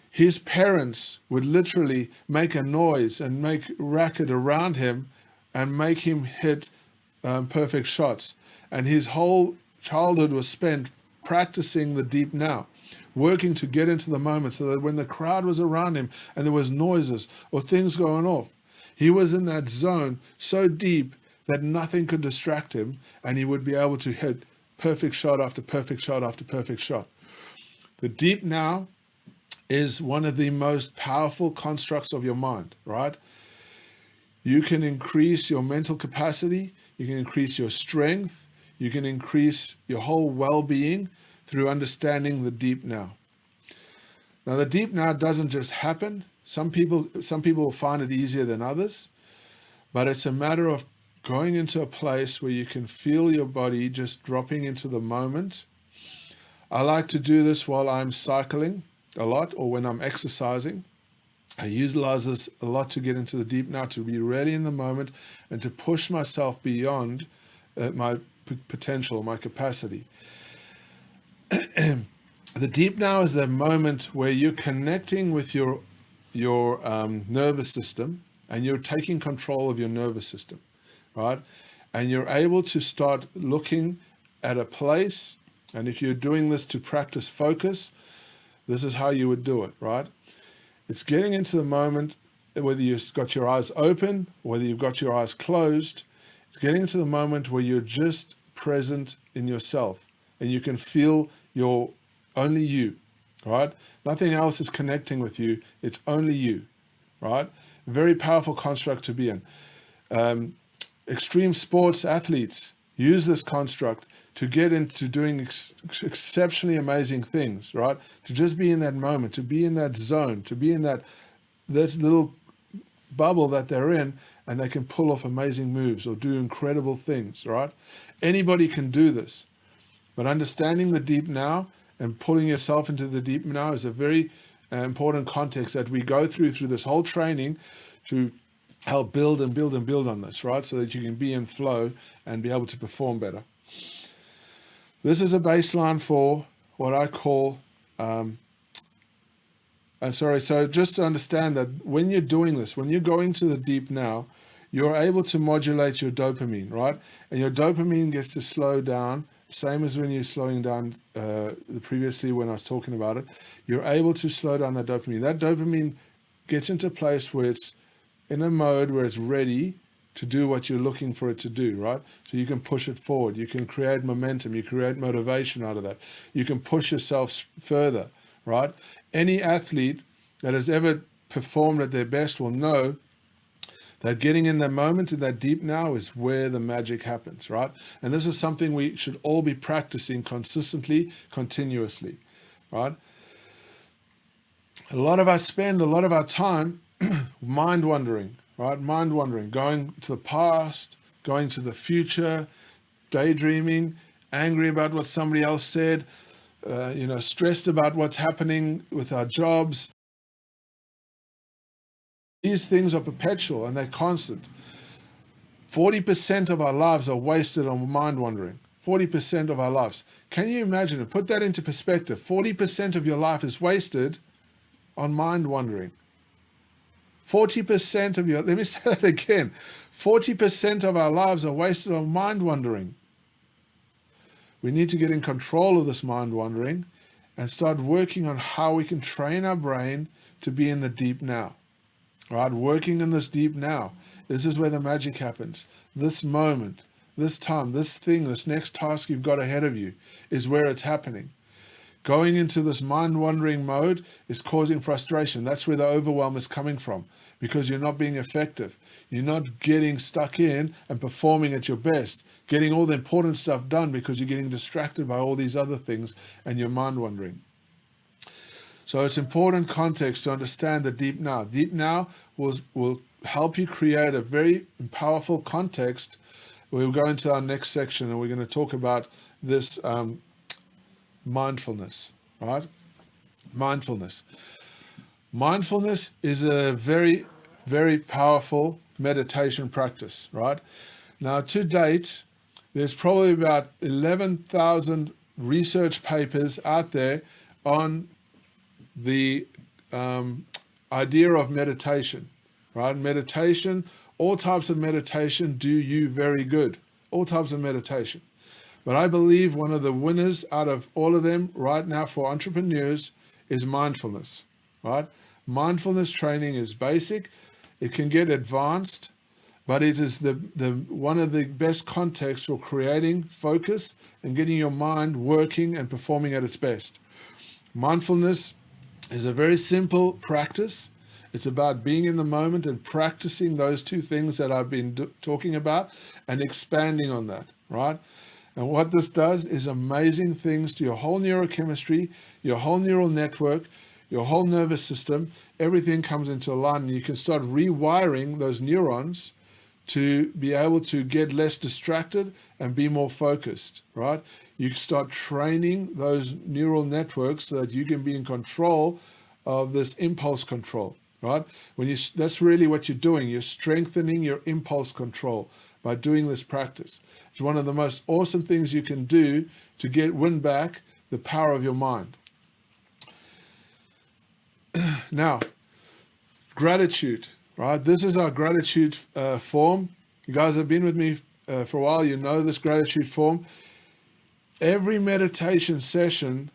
His parents would literally make a noise and make racket around him and make him hit perfect shots. And his whole childhood was spent practicing the deep now, working to get into the moment so that when the crowd was around him and there was noises or things going off, he was in that zone so deep that nothing could distract him, and he would be able to hit perfect shot after perfect shot after perfect shot. The deep now is one of the most powerful constructs of your mind, right? You can increase your mental capacity, you can increase your strength, you can increase your whole well-being through understanding the deep now. Now, the deep now doesn't just happen. Some people will find it easier than others, but it's a matter of going into a place where you can feel your body just dropping into the moment. I like to do this while I'm cycling a lot or when I'm exercising. I utilize this a lot to get into the deep now, to be really in the moment and to push myself beyond my potential, my capacity. The deep now is the moment where you're connecting with your nervous system, and you're taking control of your nervous system, right? And you're able to start looking at a place, and if you're doing this to practice focus, this is how you would do it, right? It's getting into the moment, whether you've got your eyes open, whether you've got your eyes closed. It's getting into the moment where you're just present in yourself, and you can feel only you, right? Nothing else is connecting with you. It's only you, right? Very powerful construct to be in. Extreme sports athletes use this construct to get into doing exceptionally amazing things, right? To just be in that moment, to be in that zone, to be in that little bubble that they're in, and they can pull off amazing moves or do incredible things, right? Anybody can do this, but understanding the deep now and pulling yourself into the deep now is a very important context that we go through this whole training to help build and build and build on this, right? So that you can be in flow and be able to perform better. This is a baseline for what I call, so just to understand that when you're doing this, when you're going to the deep now, you're able to modulate your dopamine, right? And your dopamine gets to slow down, same as when you're slowing down previously when I was talking about it. You're able to slow down that dopamine. That dopamine gets into a place where it's in a mode where it's ready to do what you're looking for it to do, right? So you can push it forward. You can create momentum. You create motivation out of that. You can push yourself further, right? Any athlete that has ever performed at their best will know that getting in that moment, in that deep now, is where the magic happens, right? And this is something we should all be practicing consistently, continuously, right? A lot of us spend a lot of our time mind wandering, right? Mind wandering, going to the past, going to the future, daydreaming, angry about what somebody else said, stressed about what's happening with our jobs. These things are perpetual and they're constant. 40% of our lives are wasted on mind wandering. 40% of our lives. Can you imagine it? Put that into perspective. 40% of your life is wasted on mind wandering. 40% of let me say that again. 40% of our lives are wasted on mind wandering. We need to get in control of this mind wandering and start working on how we can train our brain to be in the deep now. Right? Working in this deep now. This is where the magic happens. This moment, this time, this thing, this next task you've got ahead of you is where it's happening. Going into this mind-wandering mode is causing frustration. That's where the overwhelm is coming from, because you're not being effective. You're not getting stuck in and performing at your best, getting all the important stuff done because you're getting distracted by all these other things and you're mind-wandering. So it's important context to understand the deep now. Deep now will help you create a very powerful context. We'll go into our next section and we're going to talk about this mindfulness, right? Mindfulness. Mindfulness is a very, very powerful meditation practice, right? Now, to date, there's probably about 11,000 research papers out there on the idea of meditation, right? Meditation, all types of meditation do you very good. All types of meditation. But I believe one of the winners out of all of them right now for entrepreneurs is mindfulness, right? Mindfulness training is basic. It can get advanced, but it is the one of the best contexts for creating focus and getting your mind working and performing at its best. Mindfulness is a very simple practice. It's about being in the moment and practicing those two things that I've been talking about and expanding on that, right? And what this does is amazing things to your whole neurochemistry, your whole neural network, your whole nervous system. Everything comes into alignment. You can start rewiring those neurons to be able to get less distracted and be more focused, right? You start training those neural networks so that you can be in control of this impulse control, right? That's really what you're doing. You're strengthening your impulse control by doing this practice. It's one of the most awesome things you can do to win back the power of your mind. Now, gratitude, right? This is our gratitude form. You guys have been with me for a while. You know this gratitude form. Every meditation session,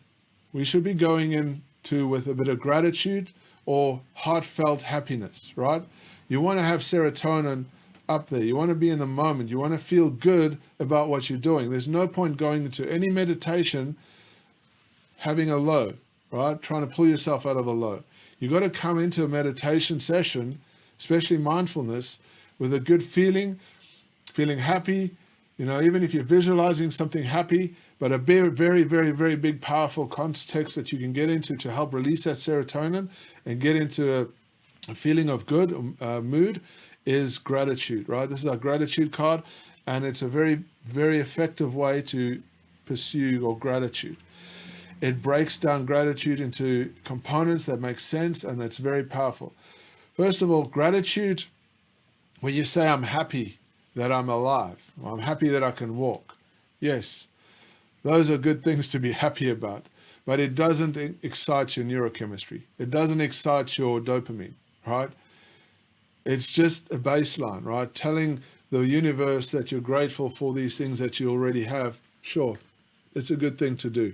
we should be going into with a bit of gratitude or heartfelt happiness, right? You want to have serotonin up there. You want to be in the moment. You want to feel good about what you're doing. There's no point going into any meditation having a low, right? Trying to pull yourself out of a low. You've got to come into a meditation session, especially mindfulness, with a good feeling happy, even if you're visualizing something happy, but a very, very, very, very big, powerful context that you can get into to help release that serotonin and get into a feeling of good mood is gratitude, right? This is our gratitude card, and it's a very, very effective way to pursue your gratitude. It breaks down gratitude into components that make sense, and that's very powerful. First of all, gratitude, when you say, I'm happy that I'm alive, or I'm happy that I can walk. Yes, those are good things to be happy about, but it doesn't excite your neurochemistry. It doesn't excite your dopamine, right? It's just a baseline, right? Telling the universe that you're grateful for these things that you already have. Sure, it's a good thing to do.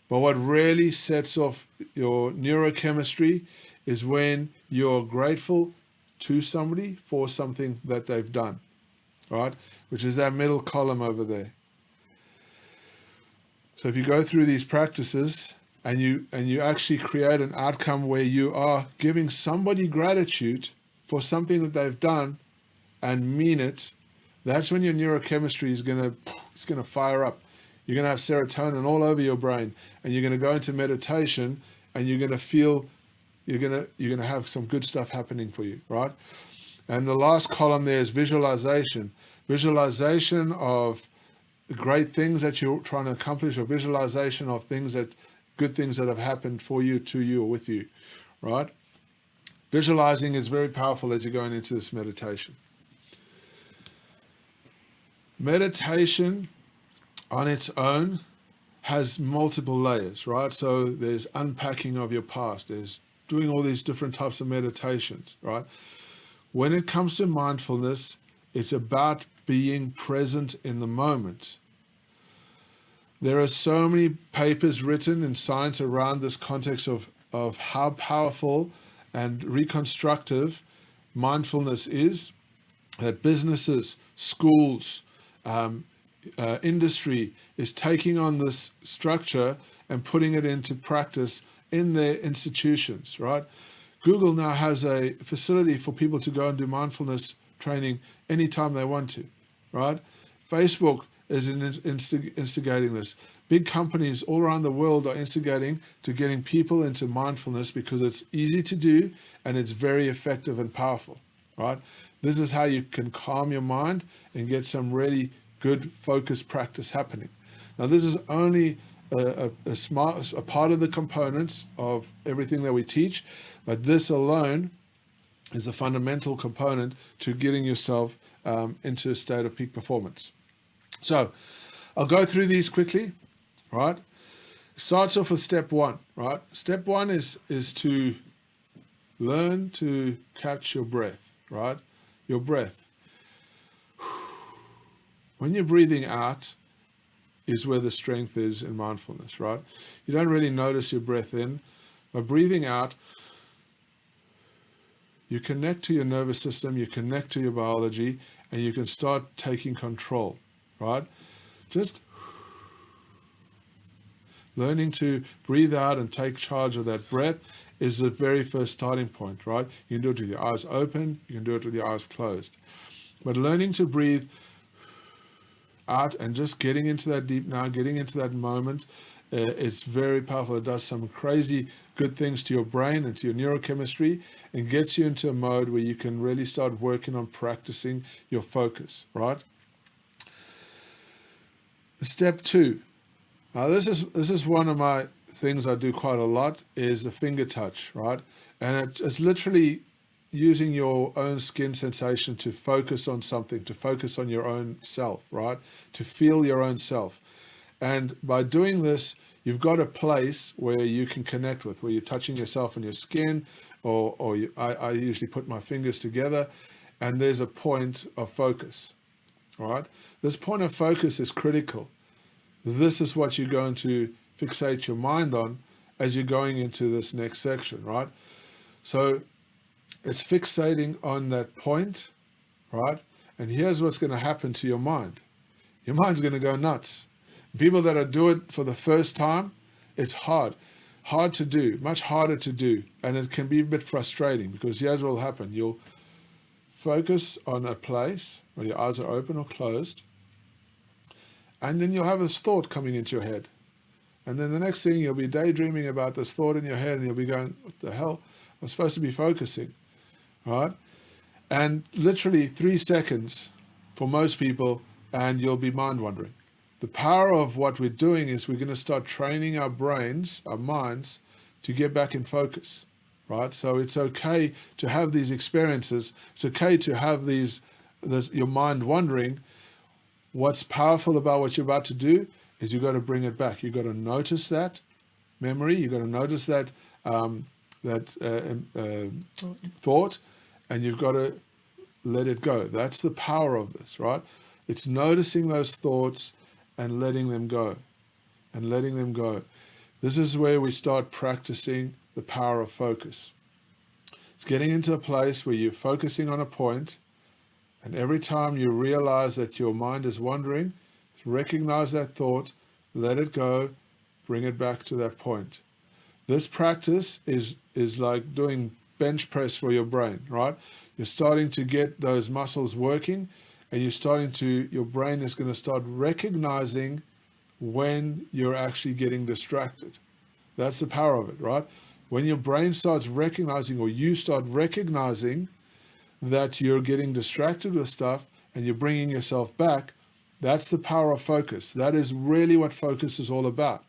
But what really sets off your neurochemistry is when you're grateful to somebody for something that they've done, right? Which is that middle column over there. So if you go through these practices and you actually create an outcome where you are giving somebody gratitude for something that they've done and mean it, that's when your neurochemistry is gonna fire up. You're gonna have serotonin all over your brain, and you're gonna go into meditation, and you're gonna feel, you're gonna have some good stuff happening for you, right? And the last column there is visualization. Visualization of great things that you're trying to accomplish, or visualization of good things that have happened for you, to you, or with you, right? Visualizing is very powerful as you're going into this meditation. Meditation on its own has multiple layers, right? So there's unpacking of your past, there's doing all these different types of meditations, right? When it comes to mindfulness, it's about being present in the moment. There are so many papers written in science around this context of how powerful and reconstructive mindfulness is, that businesses, schools, industry is taking on this structure and putting it into practice in their institutions, right? Google now has a facility for people to go and do mindfulness training anytime they want to, right? Facebook is instigating this. Big companies all around the world are instigating to getting people into mindfulness because it's easy to do and it's very effective and powerful, right? This is how you can calm your mind and get some really good focused practice happening. Now, this is only a part of the components of everything that we teach, but this alone is a fundamental component to getting yourself into a state of peak performance. So I'll go through these quickly, right? Starts off with step one, right? Step one is to learn to catch your breath, right? Your breath. When you're breathing out is where the strength is in mindfulness, right? You don't really notice your breath in. By breathing out, you connect to your nervous system, you connect to your biology, and you can start taking control, right? Just learning to breathe out and take charge of that breath is the very first starting point, right? You can do it with your eyes open, you can do it with your eyes closed. But learning to breathe out and just getting into that deep now, getting into that moment, it's very powerful. It does some crazy good things to your brain and to your neurochemistry and gets you into a mode where you can really start working on practicing your focus, right? Step two. Now this is one of my things I do quite a lot, is the finger touch, right? And it's literally using your own skin sensation to focus on something, to focus on your own self, right? To feel your own self. And by doing this, you've got a place where you can connect with, where you're touching yourself on your skin, I usually put my fingers together, and there's a point of focus, right? This point of focus is critical. This is what you're going to fixate your mind on as you're going into this next section, right? So it's fixating on that point, right? And here's what's going to happen to your mind. Your mind's going to go nuts. People that do it for the first time, it's hard to do, much harder to do. And it can be a bit frustrating because here's what will happen. You'll focus on a place where your eyes are open or closed, and then you'll have this thought coming into your head. And then the next thing, you'll be daydreaming about this thought in your head, and you'll be going, what the hell? I'm supposed to be focusing, right? And literally 3 seconds for most people, and you'll be mind wandering. The power of what we're doing is we're going to start training our brains, our minds, to get back in focus, right? So it's okay to have these experiences. It's okay to have your mind wandering. What's powerful about what you're about to do is you've got to bring it back. You've got to notice that memory. You've got to notice that thought, and you've got to let it go. That's the power of this, right? It's noticing those thoughts and letting them go, and letting them go. This is where we start practicing the power of focus. It's getting into a place where you're focusing on a point, and every time you realize that your mind is wandering, recognize that thought, let it go, bring it back to that point. This practice is like doing bench press for your brain, right? You're starting to get those muscles working, and your brain is going to start recognizing when you're actually getting distracted. That's the power of it, right? When your brain starts recognizing, or you start recognizing that you're getting distracted with stuff and you're bringing yourself back, that's the power of focus. That is really what focus is all about.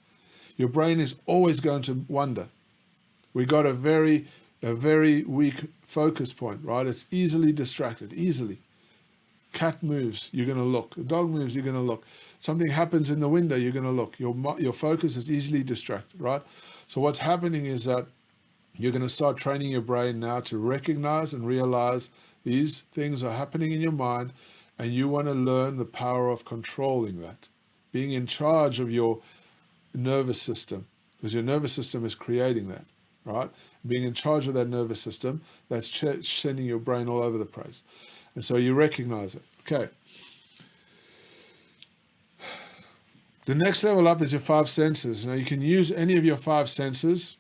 Your brain is always going to wander. We got a very weak focus point, right? It's easily distracted, easily. Cat moves, you're going to look. A dog moves, you're going to look. Something happens in the window, you're going to look. Your focus is easily distracted, right? So what's happening is that you're going to start training your brain now to recognize and realize these things are happening in your mind, and you want to learn the power of controlling that, being in charge of your nervous system, because your nervous system is creating that, right? Being in charge of that nervous system, that's sending your brain all over the place. And so you recognize it. Okay. The next level up is your 5 senses. Now you can use any of your 5 senses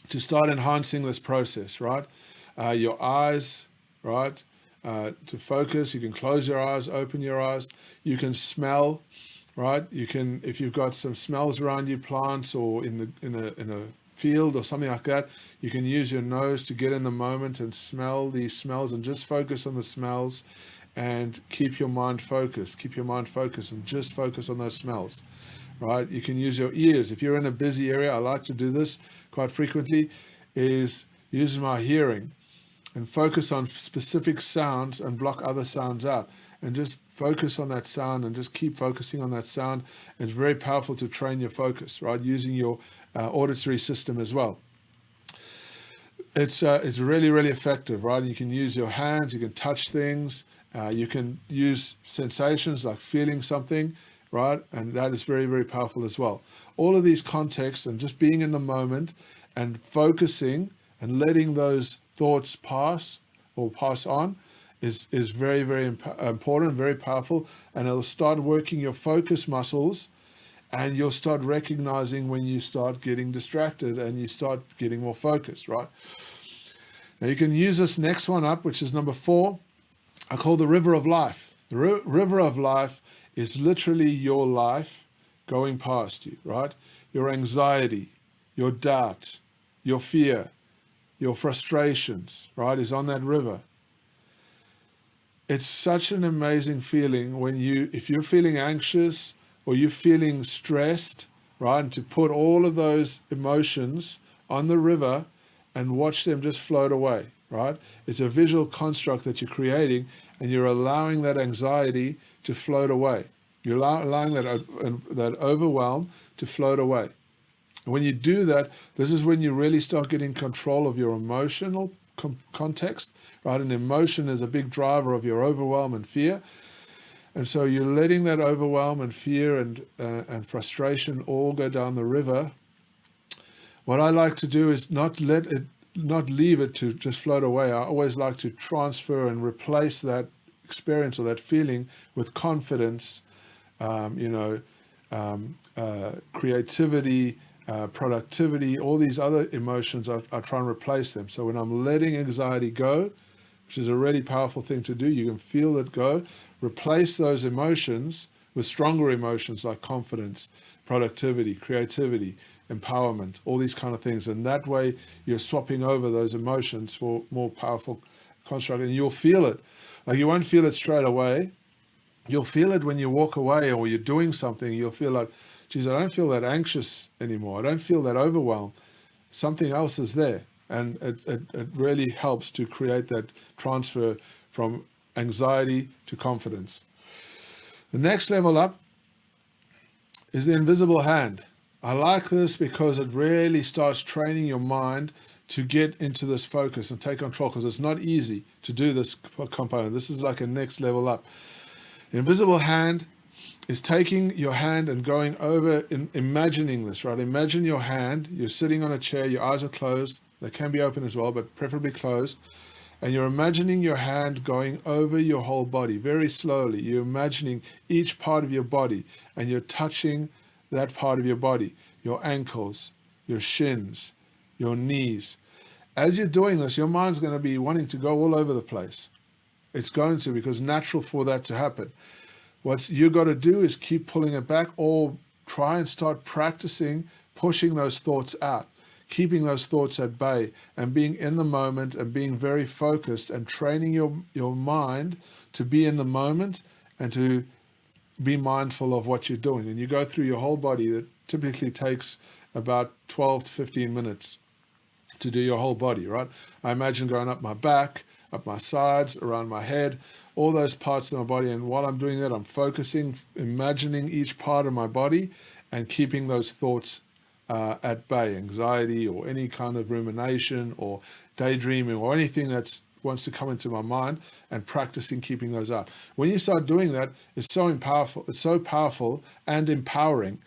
to start enhancing this process, right? Your eyes, right? To focus, you can close your eyes, open your eyes. You can smell, right? You can, if you've got some smells around you, plants or in a field or something like that, you can use your nose to get in the moment and smell these smells and just focus on the smells and keep your mind focused. Keep your mind focused and just focus on those smells, right? You can use your ears. If you're in a busy area, I like to do this quite frequently, is use my hearing and focus on specific sounds and block other sounds out and just focus on that sound and just keep focusing on that sound. It's very powerful to train your focus, right? Using your auditory system as well. It's really, really effective, right? You can use your hands, you can touch things, you can use sensations like feeling something, right? And that is very, very powerful as well. All of these contexts and just being in the moment and focusing and letting those thoughts pass or pass on is very, very important, very powerful, and it'll start working your focus muscles, and you'll start recognizing when you start getting distracted and you start getting more focused, right? Now you can use this next one up, which is number 4. I call the river of life. The river of life is literally your life going past you, right? Your anxiety, your doubt, your fear, your frustrations, right, is on that river. It's such an amazing feeling when if you're feeling anxious or you're feeling stressed, right, and to put all of those emotions on the river and watch them just float away, right? It's a visual construct that you're creating, and you're allowing that anxiety to float away. You're allowing that overwhelm to float away. And when you do that, this is when you really start getting control of your emotional context, right? And emotion is a big driver of your overwhelm and fear. And so you're letting that overwhelm and fear and frustration all go down the river. What I like to do is not leave it to just float away. I always like to transfer and replace that experience or that feeling with confidence, creativity, productivity, all these other emotions. I try and replace them. So when I'm letting anxiety go, which is a really powerful thing to do, you can feel it go, replace those emotions with stronger emotions like confidence, productivity, creativity, empowerment, all these kind of things. And that way you're swapping over those emotions for more powerful construct, and you'll feel it. Like, you won't feel it straight away. You'll feel it when you walk away or you're doing something. You'll feel like, geez, I don't feel that anxious anymore. I don't feel that overwhelmed. Something else is there. And it really helps to create that transfer from anxiety to confidence. The next level up is the invisible hand. I like this because it really starts training your mind to get into this focus and take control, because it's not easy to do this component. This is like a next level up. The invisible hand is taking your hand and going over, imagining this, right? Imagine your hand, you're sitting on a chair, your eyes are closed. They can be open as well, but preferably closed. And you're imagining your hand going over your whole body very slowly. You're imagining each part of your body, and you're touching that part of your body, your ankles, your shins, your knees. As you're doing this, your mind's going to be wanting to go all over the place. It's going to, because natural for that to happen. What you got to do is keep pulling it back, or try and start practicing pushing those thoughts out. keeping those thoughts at bay and being in the moment and being very focused and training your mind to be in the moment and to be mindful of what you're doing. And you go through your whole body. That typically takes about 12 to 15 minutes to do your whole body, right? I imagine going up my back, up my sides, around my head, all those parts of my body. And while I'm doing that, I'm focusing, imagining each part of my body and keeping those thoughts at bay, anxiety or any kind of rumination or daydreaming or anything that wants to come into my mind, and practicing keeping those out. When you start doing that, it's so powerful and empowering.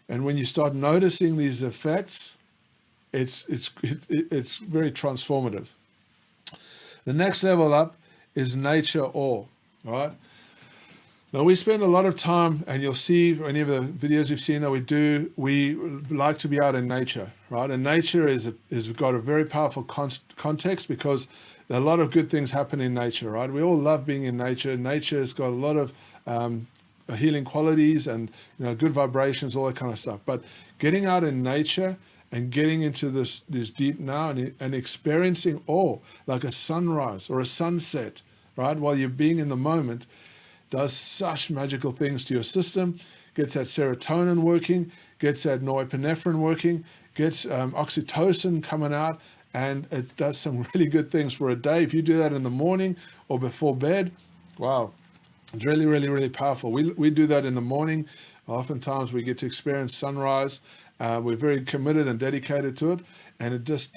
And when you start noticing these effects, it's very transformative. The next level up is nature awe, right? Now we spend a lot of time, and you'll see any of the videos you've seen that we like to be out in nature, right? And nature is got a very powerful context, because a lot of good things happen in nature, right? We all love being in nature. Nature has got a lot of healing qualities and good vibrations, all that kind of stuff. But getting out in nature and getting into this deep now and experiencing awe, like a sunrise or a sunset, right? While you're being in the moment, does such magical things to your system, gets that serotonin working, gets that norepinephrine working, gets oxytocin coming out, and it does some really good things for a day. If you do that in the morning or before bed, wow, it's really, really, really powerful. We do that in the morning. Oftentimes we get to experience sunrise. We're very committed and dedicated to it. And it just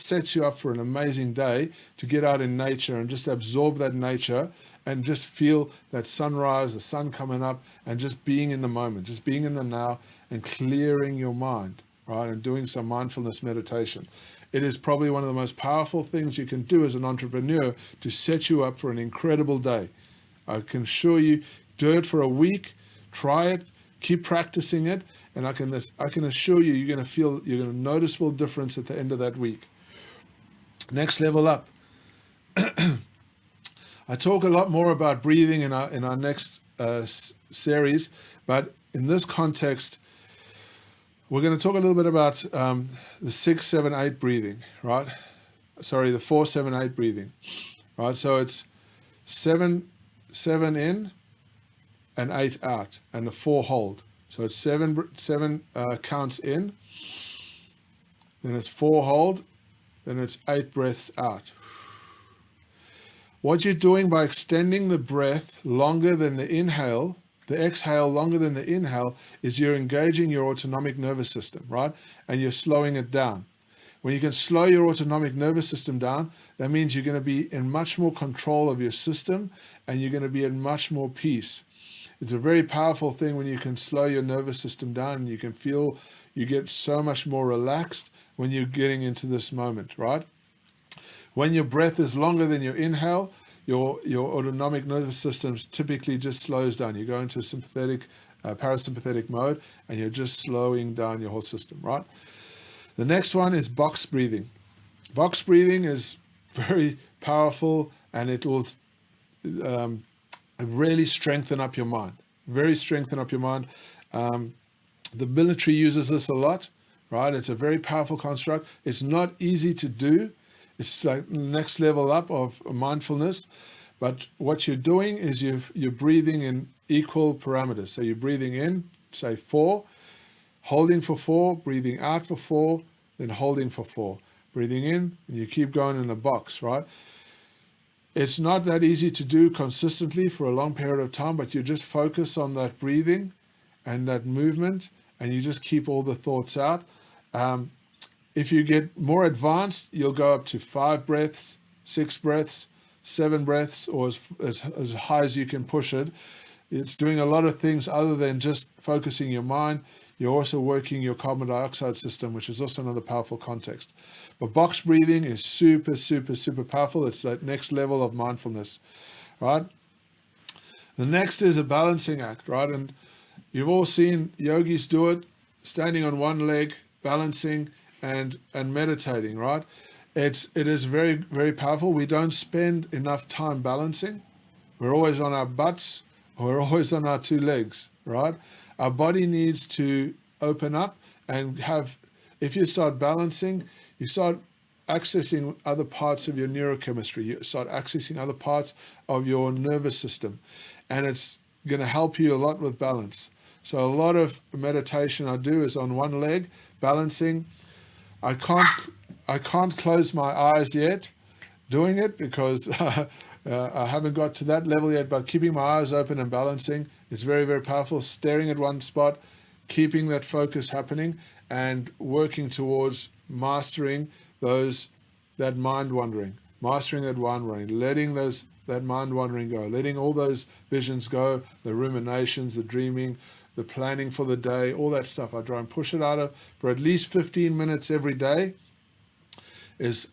sets you up for an amazing day to get out in nature and just absorb that nature and just feel that sunrise, the sun coming up, and just being in the moment, just being in the now and clearing your mind, right? And doing some mindfulness meditation. It is probably one of the most powerful things you can do as an entrepreneur to set you up for an incredible day. I can assure you, do it for a week, try it, keep practicing it, and I can assure you, you're going to noticeable difference at the end of that week. Next level up. I talk a lot more about breathing in our next series, but in this context, we're going to talk a little bit about the 6, 7, 8 breathing, right? Sorry, the 4, 7, 8 breathing, right? So it's 7 in and 8 out, and the 4 hold. So it's 7 counts in, then it's 4 hold, then it's 8 breaths out. What you're doing by extending the breath longer than the inhale, the exhale longer than the inhale, is you're engaging your autonomic nervous system, right? And you're slowing it down. When you can slow your autonomic nervous system down, that means you're going to be in much more control of your system and you're going to be in much more peace. It's a very powerful thing when you can slow your nervous system down and you can feel you get so much more relaxed when you're getting into this moment, right? When your breath is longer than your inhale, your autonomic nervous system typically just slows down. You go into a sympathetic, parasympathetic mode, and you're just slowing down your whole system, right? The next one is box breathing. Box breathing is very powerful, and it will really strengthen up your mind. Very strengthen up your mind. The military uses this a lot, right? It's a very powerful construct. It's not easy to do. It's like the next level up of mindfulness. But what you're doing is you're breathing in equal parameters. So you're breathing in, say 4, holding for 4, breathing out for 4, then holding for 4. Breathing in, and you keep going in a box, right? It's not that easy to do consistently for a long period of time, but you just focus on that breathing and that movement, and you just keep all the thoughts out. If you get more advanced, you'll go up to 5 breaths, 6 breaths, 7 breaths, or as high as you can push it. It's doing a lot of things other than just focusing your mind. You're also working your carbon dioxide system, which is also another powerful context. But box breathing is super, super, super powerful. It's that next level of mindfulness, right? The next is a balancing act, right? And you've all seen yogis do it, standing on one leg, balancing and meditating, right? It is very, very powerful. We don't spend enough time balancing. We're always on our butts, or we're always on our 2 legs, right? Our body needs to open up and have If you start balancing, you start accessing other parts of your neurochemistry. You start accessing other parts of your nervous system, and it's going to help you a lot with balance. So a lot of meditation I do is on one leg, balancing. I can't close my eyes yet doing it because I haven't got to that level yet, but keeping my eyes open and balancing is very, very powerful. Staring at one spot, keeping that focus happening, and working towards mastering that mind wandering, letting that mind wandering go, letting all those visions go, the ruminations, the dreaming, the planning for the day, all that stuff. I try and push it out for at least 15 minutes every day. Is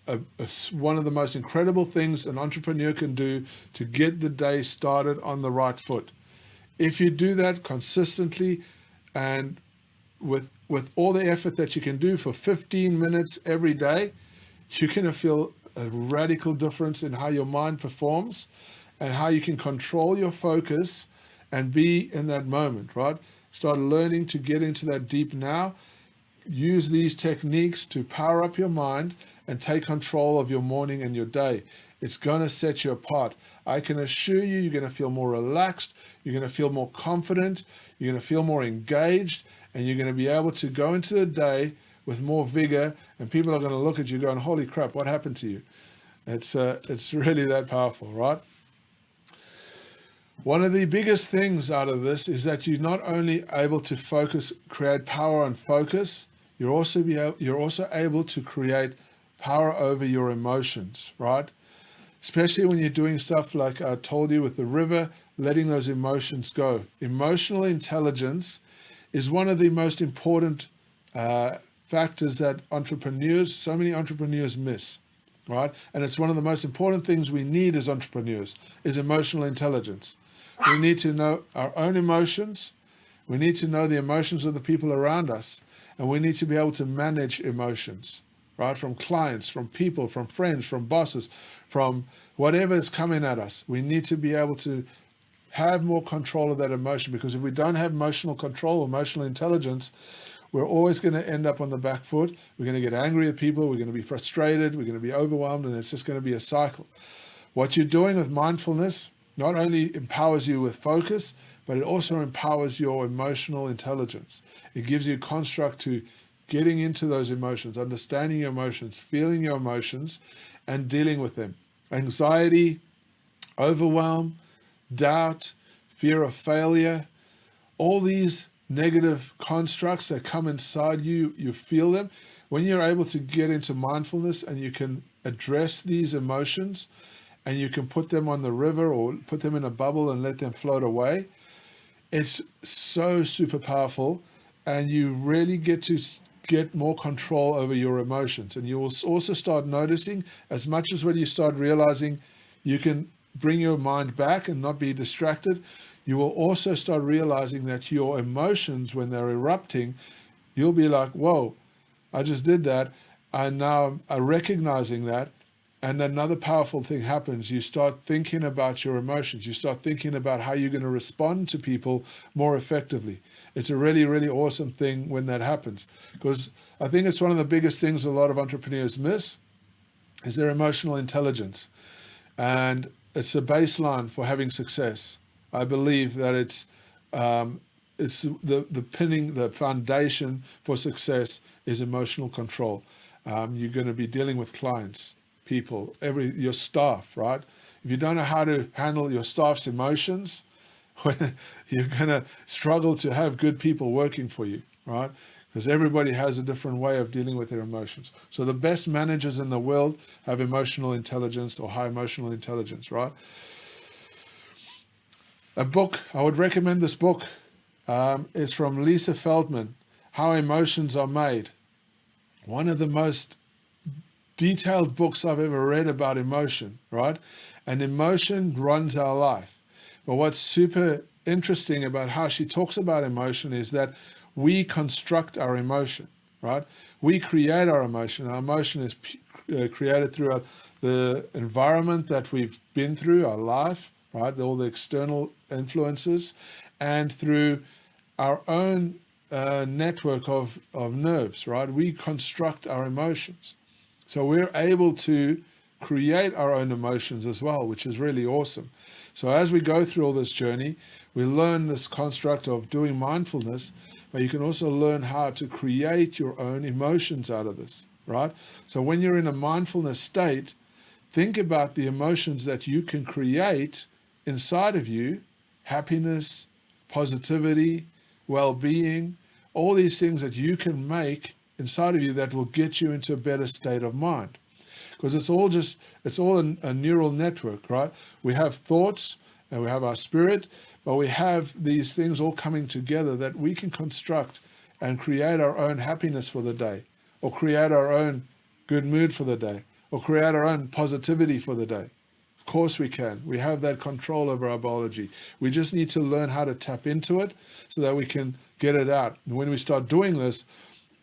one of the most incredible things an entrepreneur can do to get the day started on the right foot. If you do that consistently and with all the effort that you can do for 15 minutes every day, you're going to feel a radical difference in how your mind performs and how you can control your focus and be in that moment, right? Start learning to get into that deep now. Use these techniques to power up your mind and take control of your morning and your day. It's going to set you apart. I can assure you, you're going to feel more relaxed, you're going to feel more confident, you're going to feel more engaged, and you're going to be able to go into the day with more vigor, and people are going to look at you going, holy crap, what happened to you? It's really that powerful, right? One of the biggest things out of this is that you're not only able to focus, create power and focus, you're also able to create power over your emotions, right? Especially when you're doing stuff like I told you with the river, letting those emotions go. Emotional intelligence is one of the most important factors that so many entrepreneurs miss, right? And it's one of the most important things we need as entrepreneurs is emotional intelligence. We need to know our own emotions. We need to know the emotions of the people around us. And we need to be able to manage emotions, right? From clients, from people, from friends, from bosses, from whatever is coming at us. We need to be able to have more control of that emotion, because if we don't have emotional control, emotional intelligence, we're always going to end up on the back foot. We're going to get angry at people. We're going to be frustrated. We're going to be overwhelmed, and it's just going to be a cycle. What you're doing with mindfulness not only empowers you with focus, but it also empowers your emotional intelligence. It gives you a construct to getting into those emotions, understanding your emotions, feeling your emotions, and dealing with them. Anxiety, overwhelm, doubt, fear of failure, all these negative constructs that come inside you, you feel them. When you're able to get into mindfulness and you can address these emotions and you can put them on the river or put them in a bubble and let them float away, it's so super powerful, and you really get to get more control over your emotions. And you will also start noticing, as much as when you start realizing you can bring your mind back and not be distracted, you will also start realizing that your emotions, when they're erupting, you'll be like, whoa, I just did that. And now I'm recognizing that. And another powerful thing happens. You start thinking about your emotions. You start thinking about how you're going to respond to people more effectively. It's a really, really awesome thing when that happens, because I think it's one of the biggest things a lot of entrepreneurs miss is their emotional intelligence. And it's a baseline for having success. I believe that it's the foundation for success is emotional control. You're going to be dealing with clients, people, your staff, right? If you don't know how to handle your staff's emotions, you're going to struggle to have good people working for you, right? Because everybody has a different way of dealing with their emotions. So the best managers in the world have emotional intelligence or high emotional intelligence, right? A book, I would recommend this book, is from Lisa Feldman, How Emotions Are Made. One of the most detailed books I've ever read about emotion, right? And emotion runs our life. But what's super interesting about how she talks about emotion is that we construct our emotion, right? We create our emotion. Our emotion is created through the environment that we've been through, our life, right? All the external influences, and through our own network of nerves, right? We construct our emotions. So we're able to create our own emotions as well, which is really awesome. So as we go through all this journey, we learn this construct of doing mindfulness, but you can also learn how to create your own emotions out of this, right? So when you're in a mindfulness state, think about the emotions that you can create inside of you: happiness, positivity, well-being, all these things that you can make inside of you that will get you into a better state of mind. Because it's all a neural network, right? We have thoughts and we have our spirit, but we have these things all coming together that we can construct and create our own happiness for the day, or create our own good mood for the day, or create our own positivity for the day. Of course we can. We have that control over our biology. We just need to learn how to tap into it so that we can get it out. And when we start doing this,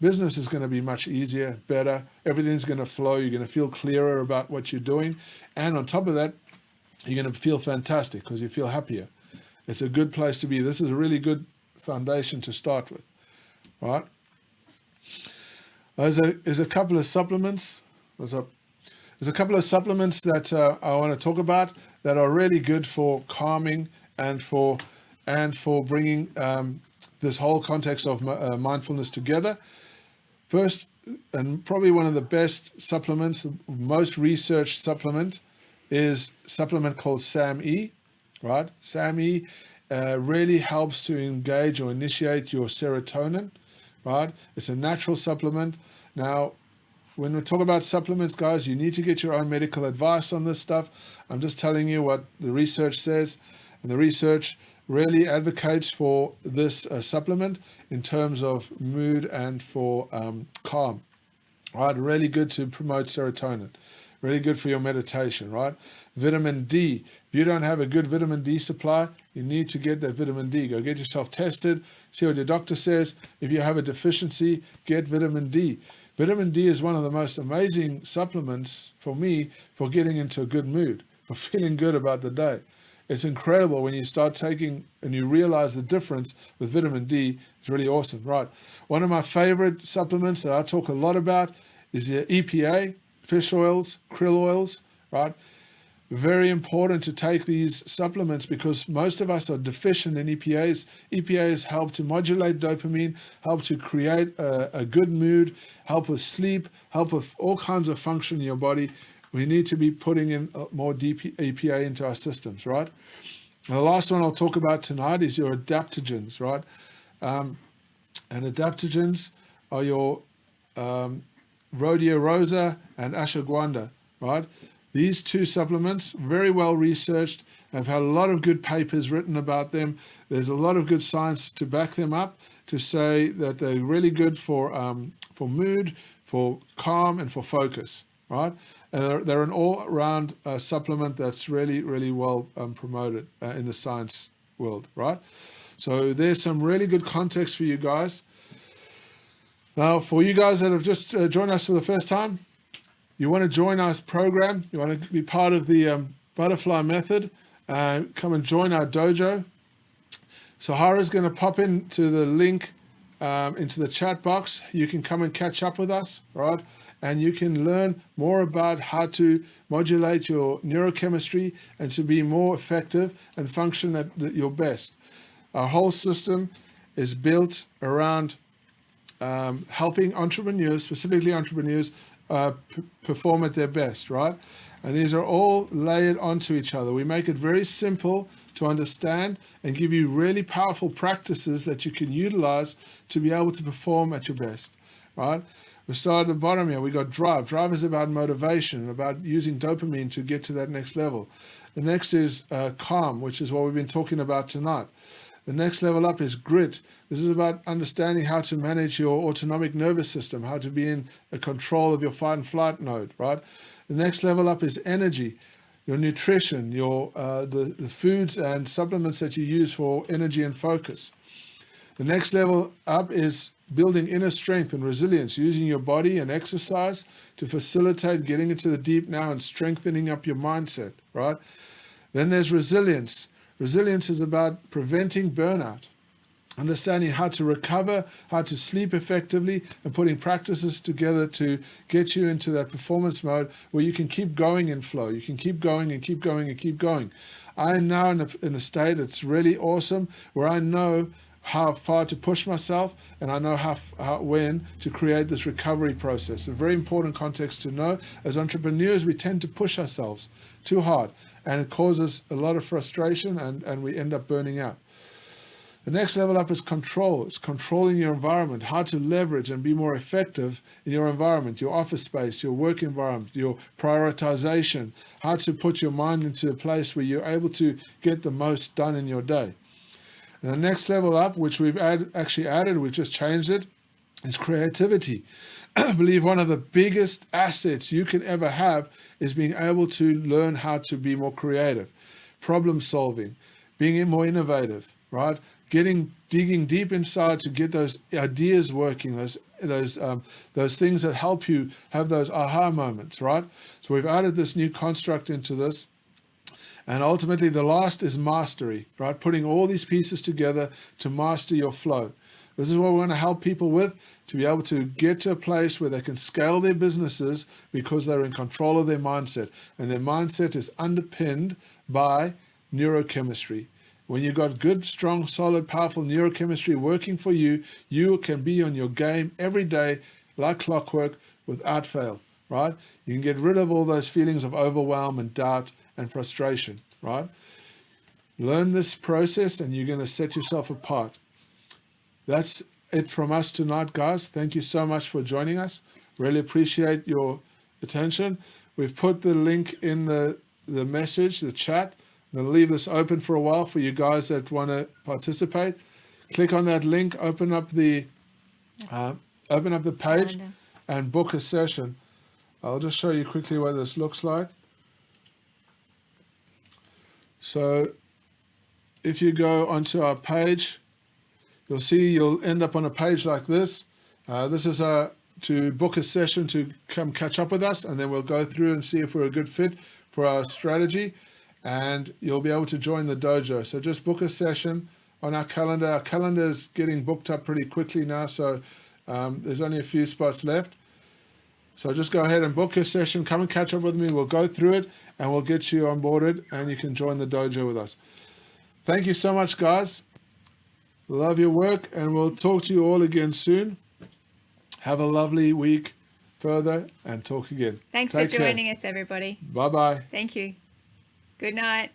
business is going to be much easier, better. Everything's going to flow. You're going to feel clearer about what you're doing. And on top of that, you're going to feel fantastic because you feel happier. It's a good place to be. This is a really good foundation to start with, right? There's a couple of supplements. There's a couple of supplements that I want to talk about that are really good for calming and for bringing this whole context of mindfulness together. First, and probably one of the best supplements, the most researched supplement, is a supplement called SAMe, right? SAMe really helps to engage or initiate your serotonin, right? It's a natural supplement. Now, when we talk about supplements, guys, you need to get your own medical advice on this stuff. I'm just telling you what the research says, and the research really advocates for this supplement in terms of mood and for calm, right? Really good to promote serotonin, really good for your meditation, right? Vitamin D. If you don't have a good vitamin D supply, you need to get that vitamin D. Go get yourself tested, see what your doctor says. If you have a deficiency, get vitamin D. Vitamin D is one of the most amazing supplements for me for getting into a good mood, for feeling good about the day. It's incredible when you start taking and you realize the difference with vitamin D. It's really awesome, right? One of my favorite supplements that I talk a lot about is the EPA, fish oils, krill oils, right? Very important to take these supplements because most of us are deficient in EPAs. EPAs help to modulate dopamine, help to create a good mood, help with sleep, help with all kinds of function in your body. We need to be putting in more EPA into our systems, right? And the last one I'll talk about tonight is your adaptogens, right? And adaptogens are your rhodiola and ashwagandha, right? These two supplements, very well researched, have had a lot of good papers written about them. There's a lot of good science to back them up, to say that they're really good for mood, for calm, and for focus, right? And they're an all-around supplement that's really, really well promoted in the science world, right? So there's some really good context for you guys. Now, for you guys that have just joined us for the first time, you want to join our program, you want to be part of the Butterfly Method, come and join our dojo. Sahara's going to pop into the link into the chat box. You can come and catch up with us, right? And you can learn more about how to modulate your neurochemistry and to be more effective and function at your best. Our whole system is built around helping entrepreneurs, specifically entrepreneurs, perform at their best, right? And these are all layered onto each other. We make it very simple to understand and give you really powerful practices that you can utilize to be able to perform at your best, right? We start at the bottom here. We got drive. Drive is about motivation, about using dopamine to get to that next level. The next is calm, which is what we've been talking about tonight. The next level up is grit. This is about understanding how to manage your autonomic nervous system, how to be in a control of your fight and flight mode, right? The next level up is energy, your nutrition, your the foods and supplements that you use for energy and focus. The next level up is building inner strength and resilience, using your body and exercise to facilitate getting into the deep now and strengthening up your mindset, right? Then there's resilience. Resilience is about preventing burnout. understanding how to recover, how to sleep effectively, and putting practices together to get you into that performance mode where you can keep going in flow. You can keep going and keep going and keep going. I am now in a state that's really awesome where I know how far to push myself, and I know when to create this recovery process. A very important context to know. As entrepreneurs, we tend to push ourselves too hard, and it causes a lot of frustration, and we end up burning out. The next level up is control. It's controlling your environment, how to leverage and be more effective in your environment, your office space, your work environment, your prioritization, how to put your mind into a place where you're able to get the most done in your day. And the next level up, which we've actually added, we've just changed it, is creativity. I believe one of the biggest assets you can ever have is being able to learn how to be more creative, problem solving, being more innovative, right? Digging deep inside to get those ideas working, those things that help you have those aha moments, right? So we've added this new construct into this. And ultimately, the last is mastery, right? Putting all these pieces together to master your flow. This is what we want to help people with, to be able to get to a place where they can scale their businesses because they're in control of their mindset. And their mindset is underpinned by neurochemistry. When you've got good, strong, solid, powerful neurochemistry working for you, you can be on your game every day like clockwork without fail, right? You can get rid of all those feelings of overwhelm and doubt and frustration, right? Learn this process and you're going to set yourself apart. That's it from us tonight, guys. Thank you so much for joining us. Really appreciate your attention. We've put the link in the message, the chat. I'm going to leave this open for a while for you guys that want to participate. Click on that link, open up the page Calendar. and book a session. I'll just show you quickly what this looks like. So if you go onto our page, you'll end up on a page like this. This is to book a session to come catch up with us, and then we'll go through and see if we're a good fit for our strategy, and you'll be able to join the dojo. So just book a session on our calendar. Our calendar is getting booked up pretty quickly now, so there's only a few spots left. So just go ahead and book your session. Come and catch up with me. We'll go through it and we'll get you onboarded and you can join the dojo with us. Thank you so much, guys. Love your work and we'll talk to you all again soon. Have a lovely week further and talk again. Thanks Take for care. joining us, everybody. Bye-bye. Thank you. Good night.